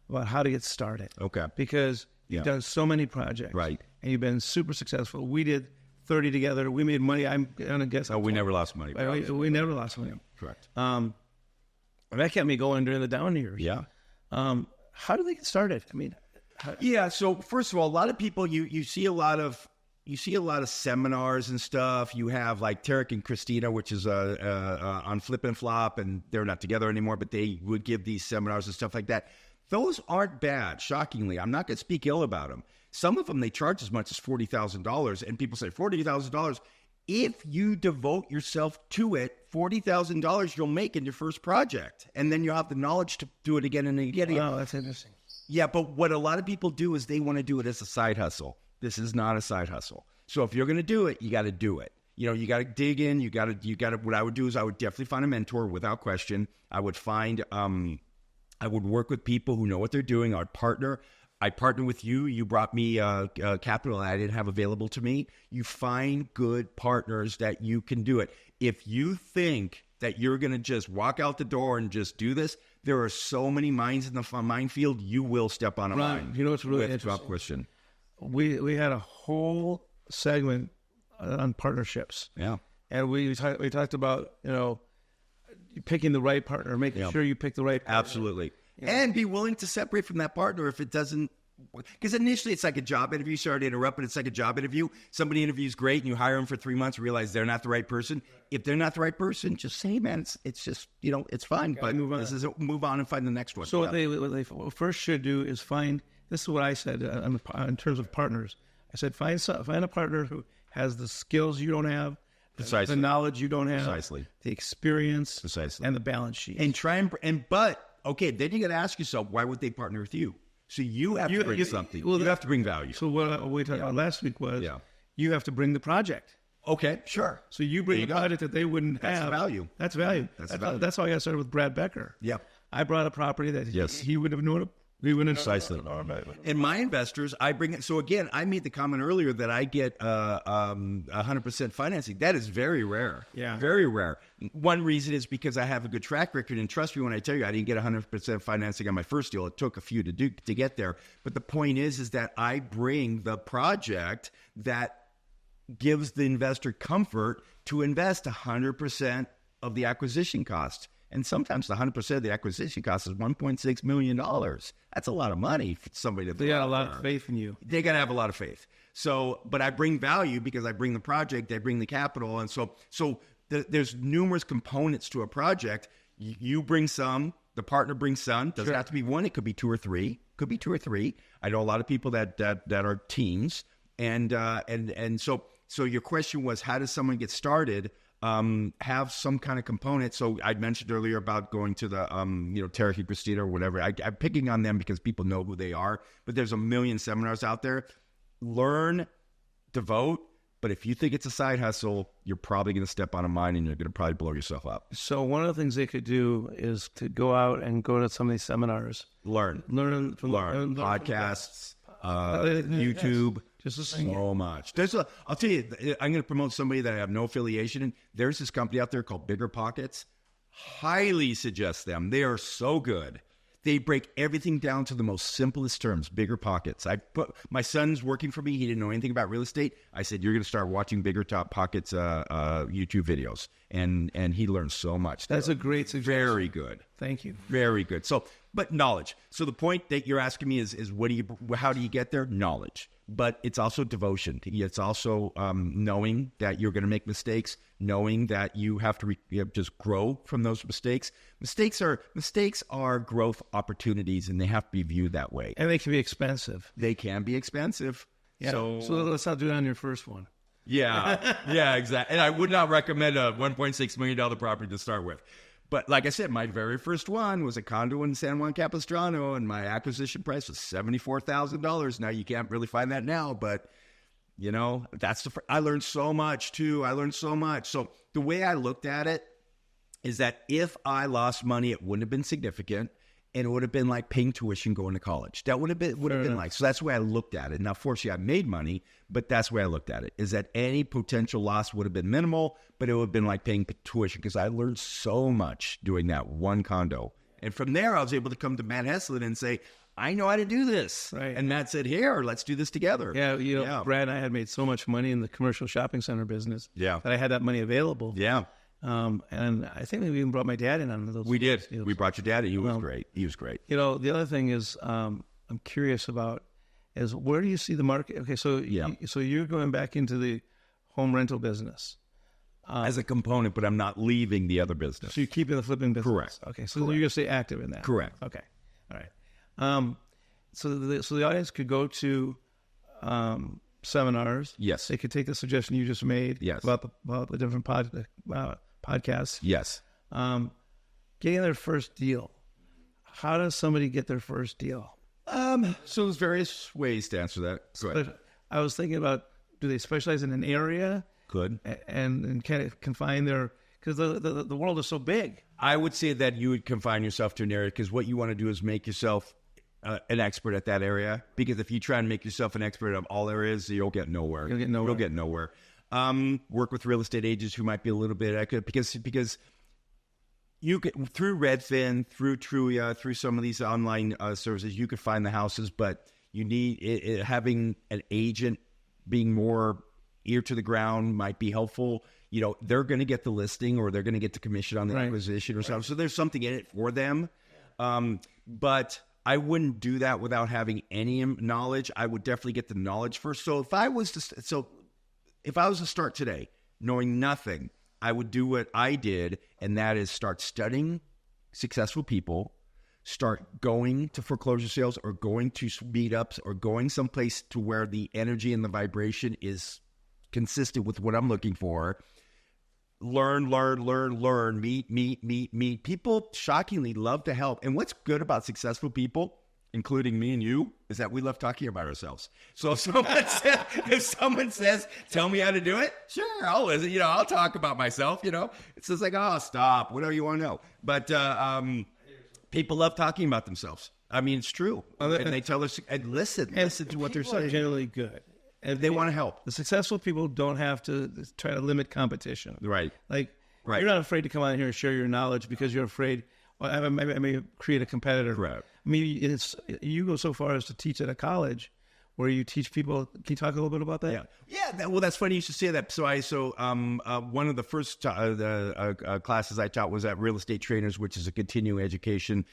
about how to get started. Okay. Because you've done so many projects. Right. And you've been super successful. We did 30 together. We made money. I'm going to guess. We never lost money. We never lost money. Correct. That kept me going during the down years. Yeah. How do they get started? I mean, so first of all, a lot of people you see a lot of seminars and stuff. You have like Tarek and Christina, which is on Flip and Flop, and they're not together anymore, but they would give these seminars and stuff like that. Those aren't bad, shockingly. I'm not going to speak ill about them. Some of them, they charge as much as $40,000, and people say, $40,000? If you devote yourself to it, $40,000 you'll make in your first project, and then you'll have the knowledge to do it again and again. Wow, that's interesting. Yeah, but what a lot of people do is they want to do it as a side hustle. This is not a side hustle. So if you're going to do it, you got to do it. You got to dig in. You got to. What I would do is I would definitely find a mentor without question. I would find. I would work with people who know what they're doing. I'd partner. I partner with you. You brought me capital I didn't have available to me. You find good partners that you can do it. If you think that you're going to just walk out the door and just do this, there are so many mines in the minefield, you will step on a mine. You know what's really interesting? Without question. We had a whole segment on partnerships. Yeah. And we talked about, picking the right partner, making sure you pick the right partner. Absolutely. And be willing to separate from that partner if it doesn't. Because initially it's like a job interview. Sorry to interrupt, but it's like a job interview. Somebody interviews great and you hire them for 3 months, realize they're not the right person. If they're not the right person, just say, hey, man, it's just, it's fine. But move on and find the next one. So what they first should do is find, this is what I said in terms of partners. I said, find a partner who has the skills you don't have, Precisely. the knowledge you don't have, Precisely. the experience, Precisely. and the balance sheet. And okay, then you got to ask yourself, why would they partner with you? So you have to bring something. Well, you have to bring value. So what we talked about last week was you have to bring the project. Okay, sure. So you bring a project that they wouldn't have. That's value. That's value. That's how I got started with Brad Becker. Yep. I brought a property that he would have known. We wouldn't have Precisely. And my investors, I bring it. So again, I made the comment earlier that I get 100% financing. That is very rare. Yeah. Very rare. One reason is because I have a good track record, and trust me when I tell you, I didn't get 100% financing on my first deal. It took a few to get there. But the point is that I bring the project that gives the investor comfort to invest 100% of the acquisition cost. And sometimes the 100% of the acquisition cost is $1.6 million. That's a lot of money for somebody to. They got a lot of faith in you. They got to have a lot of faith. So, but I bring value because I bring the project, I bring the capital. And so there's numerous components to a project. You bring some, the partner brings some. Doesn't have to be one. It could be two or three. I know a lot of people that are teams. And so your question was, how does someone get started? Have some kind of component. So I mentioned earlier about going to the, Tarek Christina or whatever. I'm picking on them because people know who they are, but there's a million seminars out there. Learn, devote. But if you think it's a side hustle, you're probably going to step on a mine and you're going to probably blow yourself up. So one of the things they could do is to go out and go to some of these seminars. Learn podcasts, YouTube. Just so much. I'll tell you, I'm going to promote somebody that I have no affiliation in. There's this company out there called Bigger Pockets. Highly suggest them. They are so good. They break everything down to the most simplest terms. Bigger Pockets. My son's working for me. He didn't know anything about real estate. I said, you're going to start watching Bigger Pockets YouTube videos, and he learns so much. That's a great suggestion. Very good. Thank you. Very good. So, but knowledge. So the point that you're asking me is how do you get there? Knowledge. But it's also devotion. It's also knowing that you're going to make mistakes, knowing that you have to just grow from those mistakes. Mistakes are growth opportunities, and they have to be viewed that way. And they can be expensive. They can be expensive. Yeah. So let's not do it on your first one. Yeah, exactly. And I would not recommend a $1.6 million property to start with. But like I said, my very first one was a condo in San Juan Capistrano, and my acquisition price was $74,000. Now, you can't really find that now, but, I learned so much, too. So the way I looked at it is that if I lost money, it wouldn't have been significant, and it would have been like paying tuition going to college. That would have been like, so that's the way I looked at it. Now, fortunately, I made money, but that's the way I looked at it, is that any potential loss would have been minimal, but it would have been like paying tuition because I learned so much doing that one condo. And from there, I was able to come to Matt Heslin and say, I know how to do this. Right. And Matt said, here, let's do this together. Yeah, Brad and I had made so much money in the commercial shopping center business that I had that money available. Yeah. And I think we even brought my dad in on those. We did. deals. We brought your dad in. He was great. The other thing is I'm curious about is where do you see the market? Okay, so so you're going back into the home rental business. As a component, but I'm not leaving the other business. So you're keeping the flipping business. Correct. Okay, so you're going to stay active in that. Correct. Okay, all right. So the audience could go to seminars. Yes. They could take the suggestion you just made. Yes. About the different podcasts. Yes. Getting their first deal. How does somebody get their first deal? So there's various ways to answer that. Go ahead. I was thinking about, do they specialize in an area? Could. And kind of confine their, because the world is so big. I would say that you would confine yourself to an area because what you want to do is make yourself an expert at that area. Because if you try and make yourself an expert of all areas, you'll get nowhere. You'll get nowhere. Work with real estate agents who might be a little bit accurate because you could, through Redfin, through Trulia, through some of these online services, you could find the houses, but you need having an agent being more ear to the ground might be helpful. They're going to get the listing or they're going to get the commission on the acquisition or something. So there's something in it for them. But I wouldn't do that without having any knowledge. I would definitely get the knowledge first. So if I was to start today, knowing nothing, I would do what I did, and that is start studying successful people, start going to foreclosure sales or going to meetups or going someplace to where the energy and the vibration is consistent with what I'm looking for. Learn, meet. People shockingly love to help. And what's good about successful people, including me and you, is that we love talking about ourselves. So if someone says, tell me how to do it, sure, I'll listen. I'll talk about myself, It's just like, oh, stop, whatever you want to know. But people love talking about themselves. I mean, it's true. And they tell us, and listen to what they're saying. Are generally good. And they want to help. The successful people don't have to try to limit competition. Right. You're not afraid to come out here and share your knowledge because you're afraid, well, I may create a competitor. Correct. I mean, you go so far as to teach at a college where you teach people. Can you talk a little bit about that? Yeah. Well, that's funny you should say that. So one of the first classes I taught was at Real Estate Trainers, which is a continuing education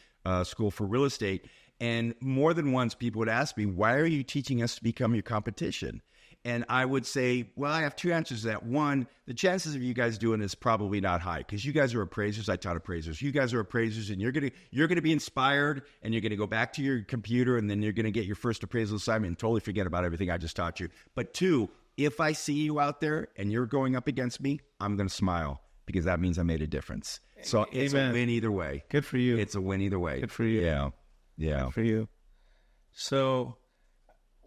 school for real estate. And more than once, people would ask me, why are you teaching us to become your competition? And I would say, well, I have two answers to that. One, the chances of you guys doing this probably not high because you guys are appraisers. I taught appraisers. You guys are appraisers, and you're gonna be inspired, and you're gonna go back to your computer, and then you're gonna get your first appraisal assignment and totally forget about everything I just taught you. But two, if I see you out there and you're going up against me, I'm gonna smile because that means I made a difference. So it's a win either way. Good for you. It's a win either way. Good for you. Yeah. Good for you. So,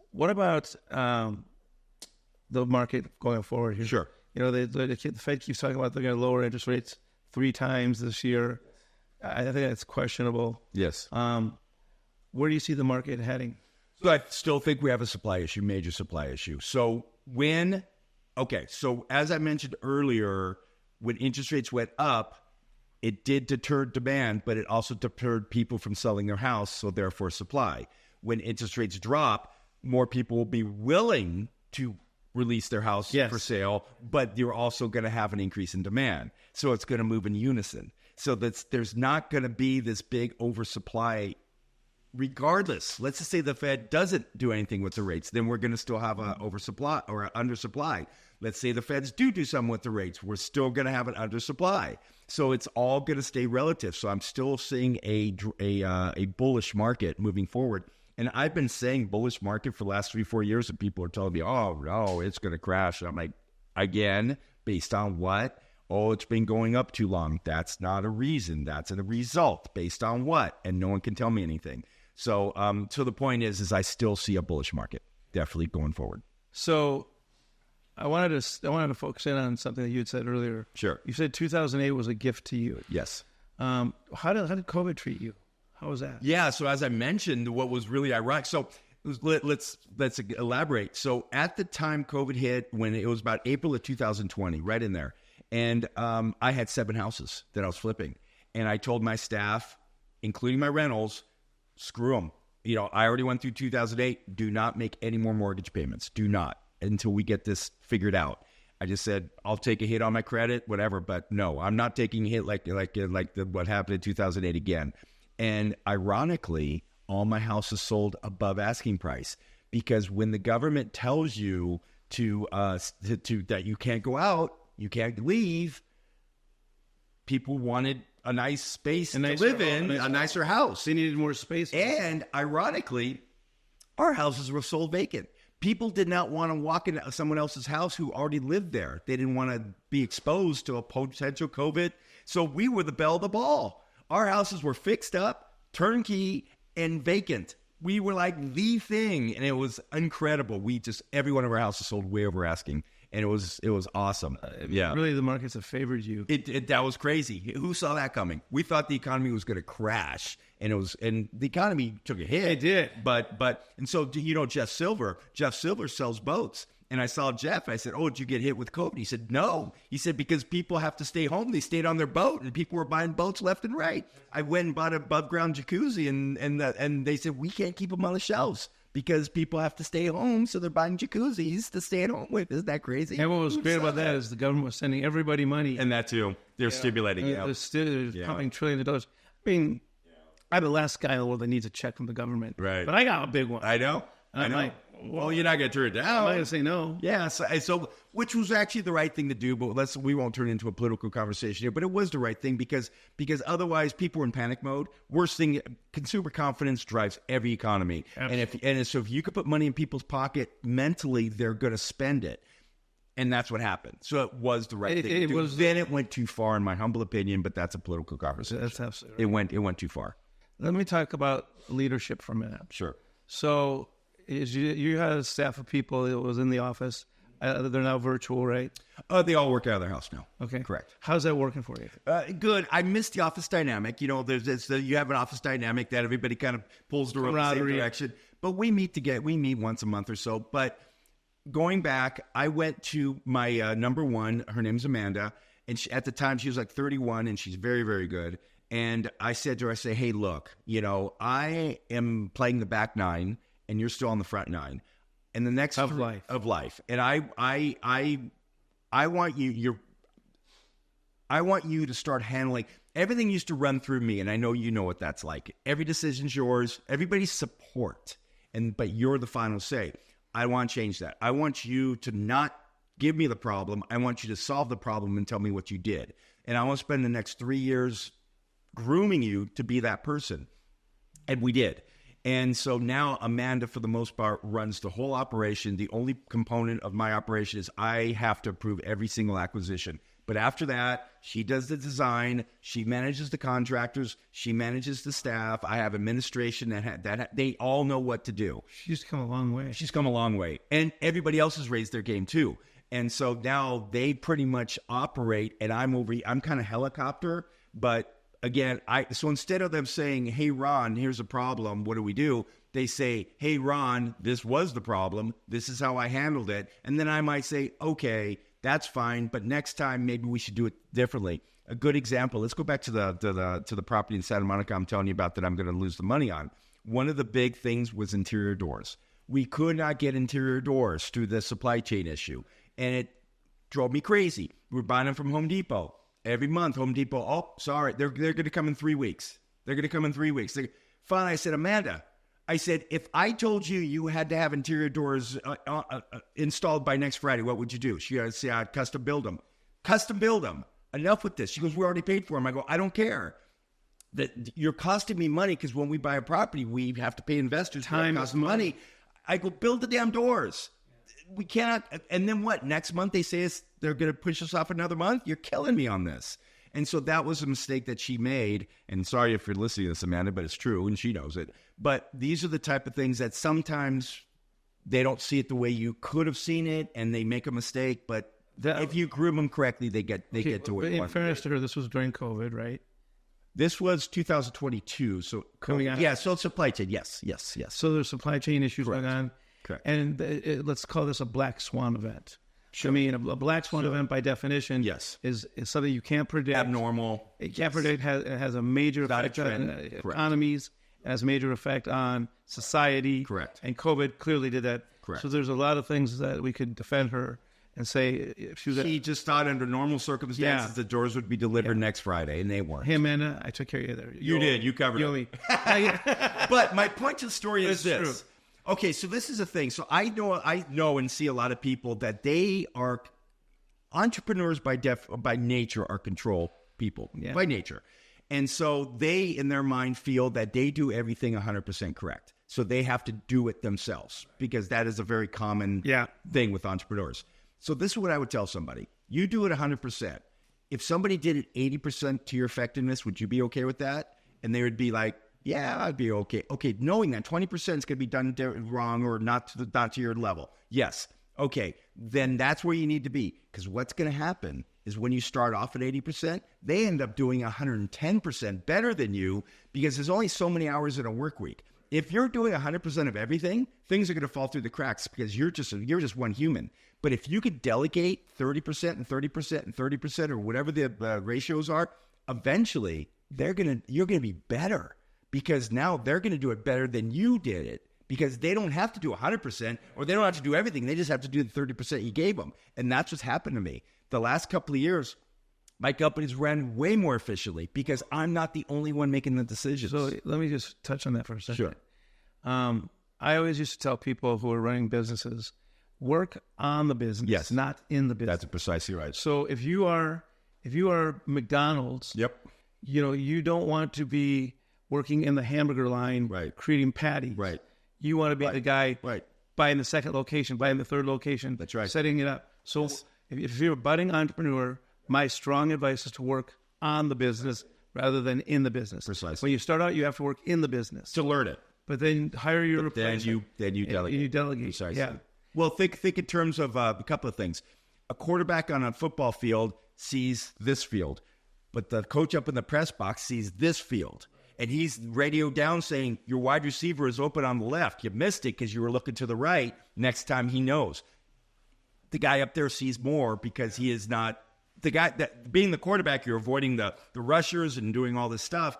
what about the market going forward here? Sure. The Fed keeps talking about they're going to lower interest rates 3 times this year. I think that's questionable. Yes. Where do you see the market heading? So I still think we have a supply issue, major supply issue. So as I mentioned earlier, when interest rates went up, it did deter demand, but it also deterred people from selling their house, so therefore supply. When interest rates drop, more people will be willing to release their house for sale, but you're also going to have an increase in demand. So it's going to move in unison. So there's not going to be this big oversupply regardless. Let's just say the Fed doesn't do anything with the rates, then we're going to still have an oversupply or an undersupply. Let's say the Feds do something with the rates, we're still going to have an undersupply. So it's all going to stay relative. So I'm still seeing a bullish market moving forward. And I've been saying bullish market for the last 3-4 years, and people are telling me, oh, no, it's going to crash. And I'm like, again, based on what? Oh, it's been going up too long. That's not a reason. That's a result. Based on what? And no one can tell me anything. So the point is I still see a bullish market, definitely going forward. So I wanted to focus in on something that you had said earlier. Sure. You said 2008 was a gift to you. Yes. How did COVID treat you? How was that? Yeah. So as I mentioned, what was really ironic. So let's elaborate. So at the time COVID hit, when it was about April of 2020, right in there, and I had 7 houses that I was flipping, and I told my staff, including my rentals, screw them. I already went through 2008. Do not make any more mortgage payments. Do not, until we get this figured out. I just said, I'll take a hit on my credit, whatever, but no, I'm not taking a hit like what happened in 2008 again. And ironically, all my houses sold above asking price, because when the government tells you to that you can't go out, you can't leave, people wanted a nice space to live in, a nicer house. They needed more space. And ironically, our houses were sold vacant. People did not want to walk into someone else's house who already lived there. They didn't want to be exposed to a potential COVID. So we were the belle of the ball. Our houses were fixed up, turnkey, and vacant. We were like the thing, and it was incredible. Every one of our houses sold way over asking, and it was awesome. Yeah, really, the markets have favored you. That was crazy. Who saw that coming? We thought the economy was going to crash, and the economy took a hit. It did, and so Jeff Silver sells boats. And I saw Jeff. I said, "Oh, did you get hit with COVID?" He said, "No." He said, "Because people have to stay home. They stayed on their boat, and people were buying boats left and right." I went and bought an above-ground jacuzzi, and they said, "We can't keep them on the shelves because people have to stay home, so they're buying jacuzzis to stay at home with." Isn't that crazy? And what was great about that is the government was sending everybody money. And that too. They're stimulating. They're pumping trillions of dollars. I mean, I'm the last guy in the world that needs a check from the government. Right. But I got a big one. I know. well, you're not going to turn it down. I'm not going to say no. Yeah, so which was actually the right thing to do, but we won't turn it into a political conversation here. But it was the right thing because otherwise people were in panic mode. Worst thing, consumer confidence drives every economy, and so if you could put money in people's pocket, mentally they're going to spend it, and that's what happened. So it was the right thing to do. Then it went too far, in my humble opinion, but that's a political conversation. That's absolutely right. It went too far. Let me talk about leadership for a minute. Sure. So you had a staff of people that was in the office. They're now virtual, right? They all work out of their house now. Okay. Correct. How's that working for you? Good. I miss the office dynamic. You know, you have an office dynamic that everybody kind of pulls the same direction. But we meet once a month or so. But going back, I went to my number one. Her name's Amanda. And at the time, she was like 31, and she's very, very good. And I said to her, hey, look, you know, I am playing the back nine, and you're still on the front nine. And the next of life. And I want you to start handling everything used to run through me, and I know you know what that's like. Every decision's yours, everybody's support, but you're the final say. I want to change that. I want you to not give me the problem. I want you to solve the problem and tell me what you did. And I want to spend the next 3 years grooming you to be that person. And we did. And so now Amanda, for the most part, runs the whole operation. The only component of my operation is I have to approve every single acquisition. But after that, she does the design. She manages the contractors. She manages the staff. I have administration that they all know what to do. She's come a long way. She's come a long way. And everybody else has raised their game too. And so now they pretty much operate, and I'm kind of helicopter, but again, so instead of them saying, hey, Ron, here's a problem, what do we do? They say, hey, Ron, this was the problem. This is how I handled it. And then I might say, okay, that's fine, but next time maybe we should do it differently. A good example, let's go back to the property in Santa Monica I'm telling you about that I'm going to lose the money on. One of the big things was interior doors. We could not get interior doors through the supply chain issue, and it drove me crazy. We were buying them from Home Depot. Every month, Home Depot, oh, sorry, they're going to come in 3 weeks. They're going to come in 3 weeks. Finally, I said, Amanda, if I told you had to have interior doors installed by next Friday, what would you do? She said, I'd custom build them. Custom build them. Enough with this. She goes, we already paid for them. I go, I don't care. That you're costing me money because when we buy a property, we have to pay investors. Time costs money. I go, build the damn doors. We cannot. And then what? Next month they say they're going to push us off another month. You're killing me on this. And so that was a mistake that she made. And sorry if you're listening to this, Amanda, but it's true, and she knows it. But these are the type of things that sometimes they don't see it the way you could have seen it, and they make a mistake. But if you groom them correctly, they get to it. In fairness to her, this was during COVID, right? This was 2022. So coming out. Yeah, so supply chain. Yes. So there's supply chain issues Correct. going on. Correct. And let's call this a black swan event. Sure. I mean, a black swan event by definition is something you can't predict. Abnormal. It can't predict. It has a major effect on economies. It has a major effect on society. Correct. And COVID clearly did that. Correct. So there's a lot of things that we could defend her and say if she just thought under normal circumstances the doors would be delivered next Friday, and they weren't. Hey, Amanda, I took care of you there. You did. You covered it. But my point to the story is this. True. Okay, so this is a thing. So I know and see a lot of people that they are entrepreneurs by nature, are control people by nature. And so they, in their mind, feel that they do everything 100% correct. So they have to do it themselves because that is a very common thing with entrepreneurs. So this is what I would tell somebody. You do it 100%. If somebody did it 80% to your effectiveness, would you be okay with that? And they would be like, yeah, I'd be okay. Okay, knowing that 20% is going to be done wrong or not to your level. Yes. Okay, then that's where you need to be. Because what's going to happen is when you start off at 80%, they end up doing 110% better than you because there's only so many hours in a work week. If you're doing 100% of everything, things are going to fall through the cracks because you're just one human. But if you could delegate 30% and 30% and 30% or whatever the ratios are, eventually you're going to be better. Because now they're going to do it better than you did it because they don't have to do 100% or they don't have to do everything. They just have to do the 30% you gave them. And that's what's happened to me. The last couple of years, my company's ran way more efficiently because I'm not the only one making the decisions. So let me just touch on that for a second. Sure. I always used to tell people who are running businesses, work on the business, not in the business. That's precisely right. So if you are McDonald's, you don't want to be working in the hamburger line, creating patties. Right. You want to be the guy buying the second location, buying the third location. That's right. Setting it up. So if you're a budding entrepreneur, my strong advice is to work on the business rather than in the business. Precisely. When you start out, you have to work in the business to learn it. But then hire your replacement. Then you delegate. You delegate. Precisely. Yeah. Well, think in terms of a couple of things. A quarterback on a football field sees this field, but the coach up in the press box sees this field. And he's radioed down saying, your wide receiver is open on the left. You missed it because you were looking to the right. Next time he knows. The guy up there sees more because he is not the guy that being the quarterback, you're avoiding the rushers and doing all this stuff.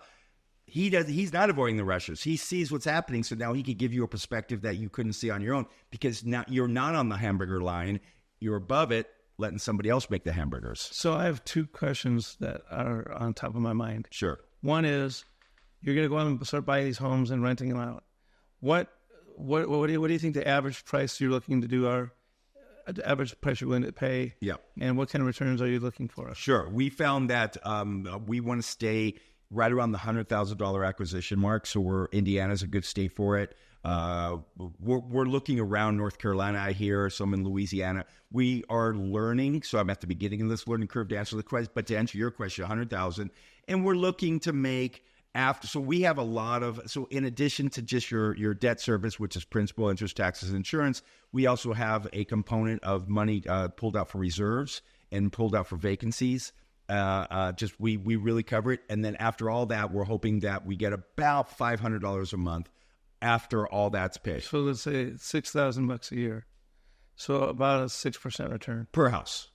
He's not avoiding the rushers. He sees what's happening. So now he could give you a perspective that you couldn't see on your own because now you're not on the hamburger line. You're above it, letting somebody else make the hamburgers. So I have two questions that are on top of my mind. Sure. One is, you're going to go out and start buying these homes and renting them out. What do you think the average price you're looking to do are? The average price you're going to pay? Yeah. And what kind of returns are you looking for? Sure. We found that we want to stay right around the $100,000 acquisition mark. So Indiana's a good state for it. We're looking around North Carolina, I hear, some in Louisiana. We are learning. So I'm at the beginning of this learning curve to answer the question. But to answer your question, 100,000, and we're looking to make so we have a lot of, so in addition to just your debt service, which is principal, interest, taxes, insurance, we also have a component of money pulled out for reserves and pulled out for vacancies. We really cover it. And then after all that, we're hoping that we get about $500 a month after all that's paid. So let's say $6,000 a year. So about a 6% return. Per house.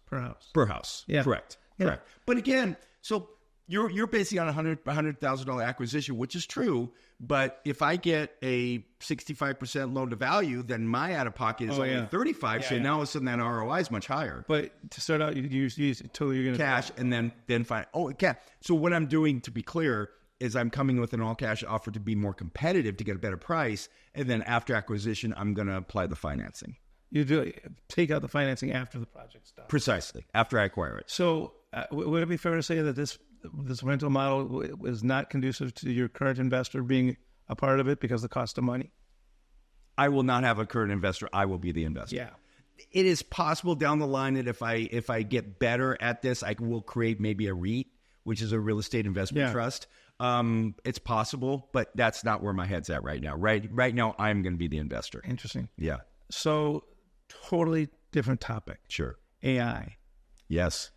Yeah. Correct. But again, so you're basing on $100,000 acquisition, which is true. But if I get a 65% loan to value, then my out of pocket is only 35. So now all of a sudden that ROI is much higher. But to start out, you use until you're going to cash and then find cash. So what I'm doing, to be clear, is I'm coming with an all cash offer to be more competitive to get a better price, and then after acquisition, I'm going to apply the financing. You do take out the financing after the project's done. Precisely after I acquire it. So would it be fair to say that this rental model is not conducive to your current investor being a part of it because of the cost of money? I will not have a current investor. I will be the investor. Yeah. It is possible down the line that if I get better at this, I will create maybe a REIT, which is a real estate investment trust. It's possible, but that's not where my head's at right now. Right now, I'm going to be the investor. Interesting. Yeah. So totally different topic. Sure. AI. Yes.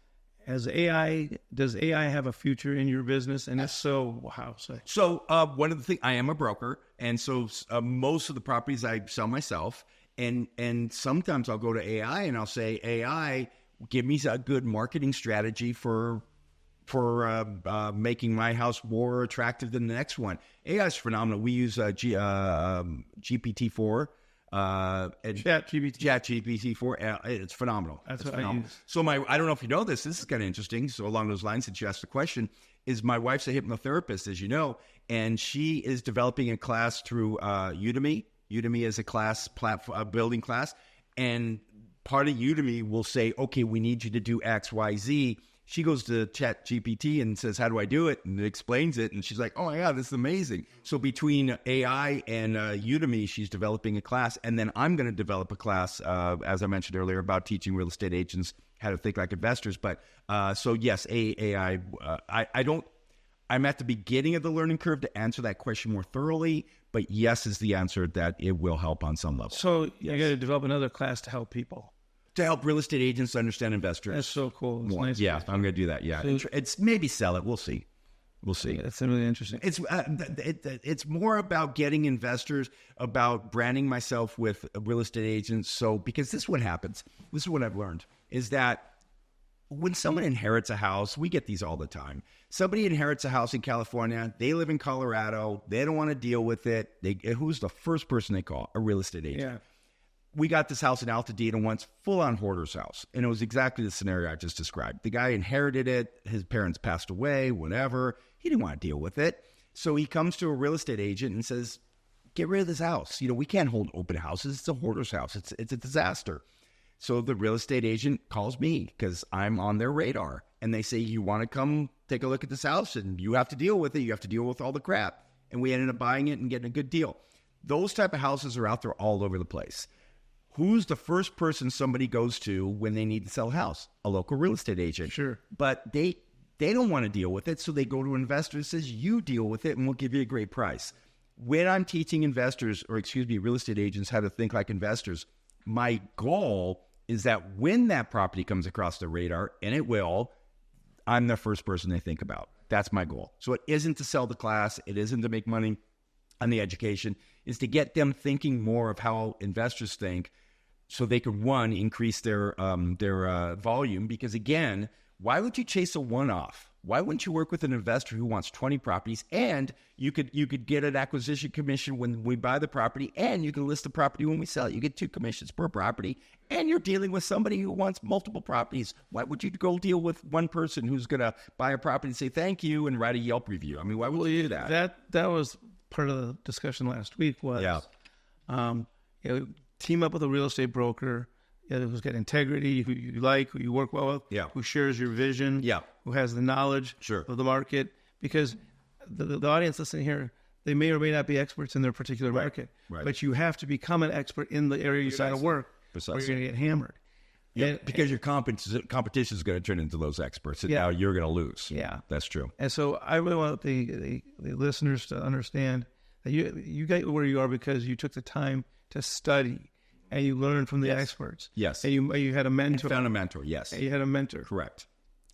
Does AI have a future in your business? And if so, how so? So one of the things, I am a broker. And so most of the properties I sell myself. And sometimes I'll go to AI and I'll say, AI, give me a good marketing strategy for making my house more attractive than the next one. AI is phenomenal. We use GPT-4. ChatGPT-4. It's phenomenal. That's it's what phenomenal. I use. So I don't know if you know this. This is kind of interesting. So along those lines, since you asked the question, is my wife's a hypnotherapist, as you know, and she is developing a class through Udemy. Udemy is a class platform, building class, and part of Udemy will say, "Okay, we need you to do X, Y, Z." She goes to ChatGPT and says, "How do I do it?" And it explains it. And she's like, "Oh my God, this is amazing." So between AI and Udemy, she's developing a class. And then I'm going to develop a class, as I mentioned earlier, about teaching real estate agents how to think like investors. But so yes, AI, I'm at the beginning of the learning curve to answer that question more thoroughly. But yes is the answer, that it will help on some level. So you got to develop another class to help people. To help real estate agents understand investors. That's so cool. It's nice. Yeah, I'm going to do that. Yeah, it's maybe sell it. We'll see. That's really interesting. It's more about getting investors, about branding myself with real estate agents. So because this is what happens. This is what I've learned is that when someone inherits a house, we get these all the time. Somebody inherits a house in California. They live in Colorado. They don't want to deal with it. Who's the first person they call? A real estate agent. Yeah. We got this house in Altadena once, full-on hoarder's house. And it was exactly the scenario I just described. The guy inherited it. His parents passed away, whatever. He didn't want to deal with it. So he comes to a real estate agent and says, get rid of this house. We can't hold open houses. It's a hoarder's house. It's a disaster. So the real estate agent calls me because I'm on their radar. And they say, you want to come take a look at this house? And you have to deal with it. You have to deal with all the crap. And we ended up buying it and getting a good deal. Those type of houses are out there all over the place. Who's the first person somebody goes to when they need to sell a house? A local real estate agent. Sure. But they don't want to deal with it. So they go to an investor and says, you deal with it and we'll give you a great price. When I'm teaching real estate agents how to think like investors, my goal is that when that property comes across the radar, and it will, I'm the first person they think about. That's my goal. So it isn't to sell the class. It isn't to make money on the education. It's to get them thinking more of how investors think so they could, one, increase their volume. Because, again, why would you chase a one-off? Why wouldn't you work with an investor who wants 20 properties, and you could get an acquisition commission when we buy the property, and you can list the property when we sell it. You get 2 commissions per property, and you're dealing with somebody who wants multiple properties. Why would you go deal with one person who's going to buy a property and say thank you and write a Yelp review? I mean, why would you do that? That was part of the discussion last week was team up with a real estate broker who's got integrity, who you like, who you work well with, who shares your vision, who has the knowledge of the market. Because the audience listening here, they may or may not be experts in their particular market, but you have to become an expert in the area you're going to work, or you're going to get hammered. Because your competition is going to turn into those experts, and now you're going to lose. Yeah, that's true. And so I really want the listeners to understand that you got where you are because you took the time to study. And you learned from the experts. Yes. And you had a mentor. And found a mentor, yes. And you had a mentor. Correct.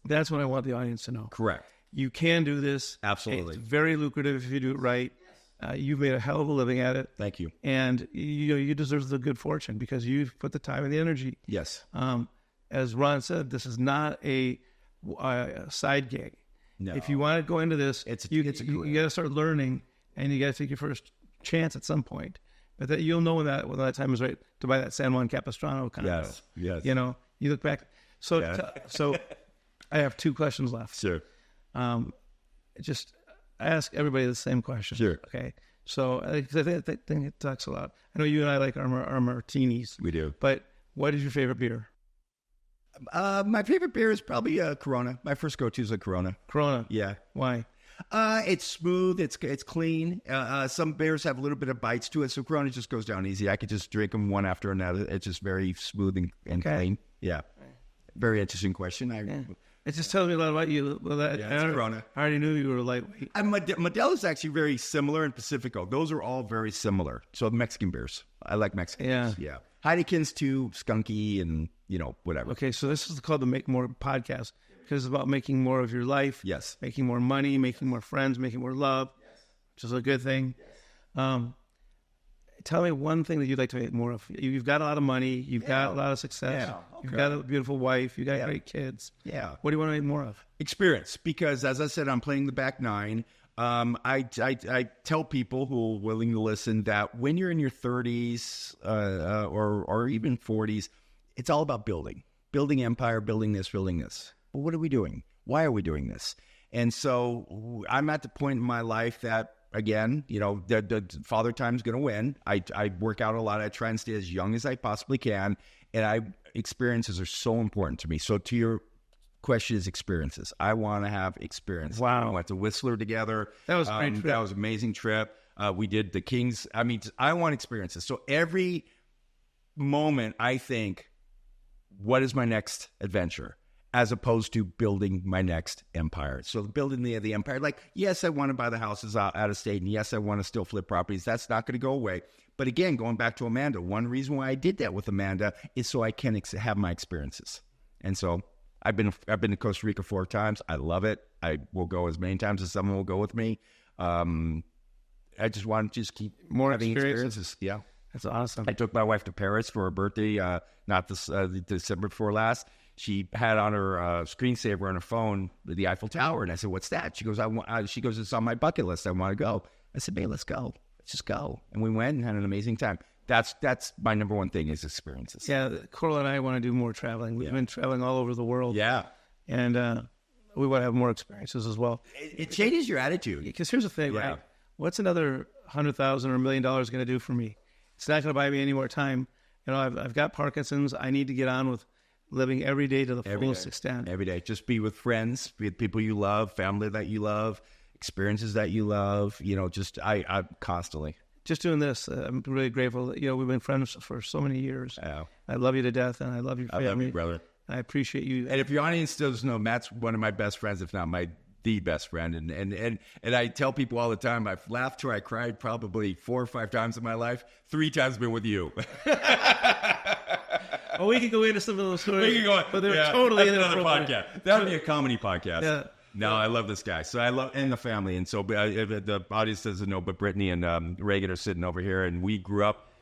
That's what I want the audience to know. Correct. You can do this. Absolutely. It's very lucrative if you do it right. You've made a hell of a living at it. Thank you. And you deserve the good fortune because you've put the time and the energy. Yes. As Ron said, this is not a side gig. No. If you want to go into this, you got to start learning, and you got to take your first chance at some point. But that you'll know when that time is right to buy that San Juan Capistrano condo. Yes. You look back. So so I have 2 questions left. Sure. Just ask everybody the same question. Sure. Okay. So I think it talks a lot. I know you and I like our martinis. We do. But what is your favorite beer? My favorite beer is probably Corona. My first go-to is a Corona. Corona. Yeah. Why? It's smooth. It's clean. Some beers have a little bit of bites to it, so Corona just goes down easy. I could just drink them one after another. It's just very smooth and clean. Yeah. Very interesting question. It just tells me a lot about you. Well, Corona. I already knew you were lightweight. Modelo is actually very similar, and Pacifico. Those are all very similar. So Mexican beers. I like Mexican beers. Yeah. Heineken's too skunky and, whatever. Okay, so this is called the Make More podcast. Because it's about making more of your life, yes, making more money, making more friends, making more love, which is a good thing. Tell me one thing that you'd like to make more of. You've got a lot of money, you've got a lot of success, you've got a beautiful wife, you've got great kids. Yeah. What do you want to make more of? Experience, because as I said, I'm playing the back nine. I tell people who are willing to listen that when you're in your 30s or even 40s, it's all about building empire, building this. But what are we doing? Why are we doing this? And so I'm at the point in my life that, again, the father time's going to win. I work out a lot. I try and stay as young as I possibly can. And experiences are so important to me. So to your question is experiences. I want to have experience. Wow. We went to Whistler together. That was a great trip. That was an amazing trip. We did the Kings. I want experiences. So every moment I think, what is my next adventure? As opposed to building my next empire. So building the empire, like, yes, I want to buy the houses out of state, and yes, I want to still flip properties. That's not going to go away. But again, going back to Amanda, one reason why I did that with Amanda is so I can have my experiences. And so I've been to Costa Rica 4 times. I love it. I will go as many times as someone will go with me. I just want to just keep more having experiences. Yeah. That's awesome. I took my wife to Paris for her birthday, not this December before last. She had on her screensaver on her phone the Eiffel Tower, and I said, "What's that?" She goes, She goes, "It's on my bucket list. I want to go." I said, "Babe, let's go. Let's just go." And we went and had an amazing time. That's my number one thing is experiences. Yeah, Coral and I want to do more traveling. We've been traveling all over the world. Yeah, and we want to have more experiences as well. It changes your attitude. Because here's the thing, right? what's another $100,000 or $1 million going to do for me? It's not going to buy me any more time. I've got Parkinson's. I need to get on with living every day to the fullest extent. Every day. Just be with friends, be with people you love, family that you love, experiences that you love. I constantly. Just doing this, I'm really grateful that, we've been friends for so many years. Yeah. I love you to death, and I love your family. I love you, brother. I appreciate you. And if your audience still doesn't know, Matt's one of my best friends, if not the best friend. And I tell people all the time, I've laughed till I cried probably 4 or 5 times in my life. 3 times been with you. Oh, we can go into some of those stories. We can go, but they're totally in another podcast. That would be a comedy podcast. Yeah. No, I love this guy. So I love, and the family. And so if the audience doesn't know, but Brittany and Reagan are sitting over here, and we grew up.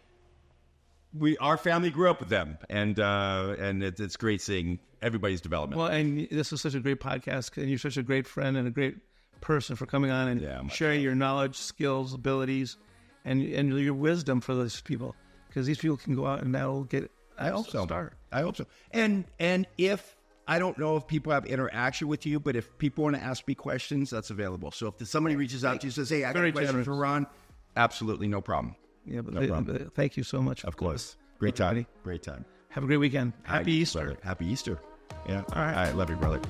Our family grew up with them, and it's great seeing everybody's development. Well, and this is such a great podcast, and you're such a great friend and a great person for coming on and sharing your knowledge, skills, abilities, and your wisdom for those people, because these people can go out and that'll get. I hope so. And if I don't know if people have interaction with you, but if people want to ask me questions, that's available. So if somebody reaches out to you and says, "Hey, I got a question for Ron," absolutely no problem. Yeah, but no problem. Thank you so much. Of course. Great time. Great time. Have a great weekend. Happy Easter. Brother. Happy Easter. Yeah. All right. Love you, brother.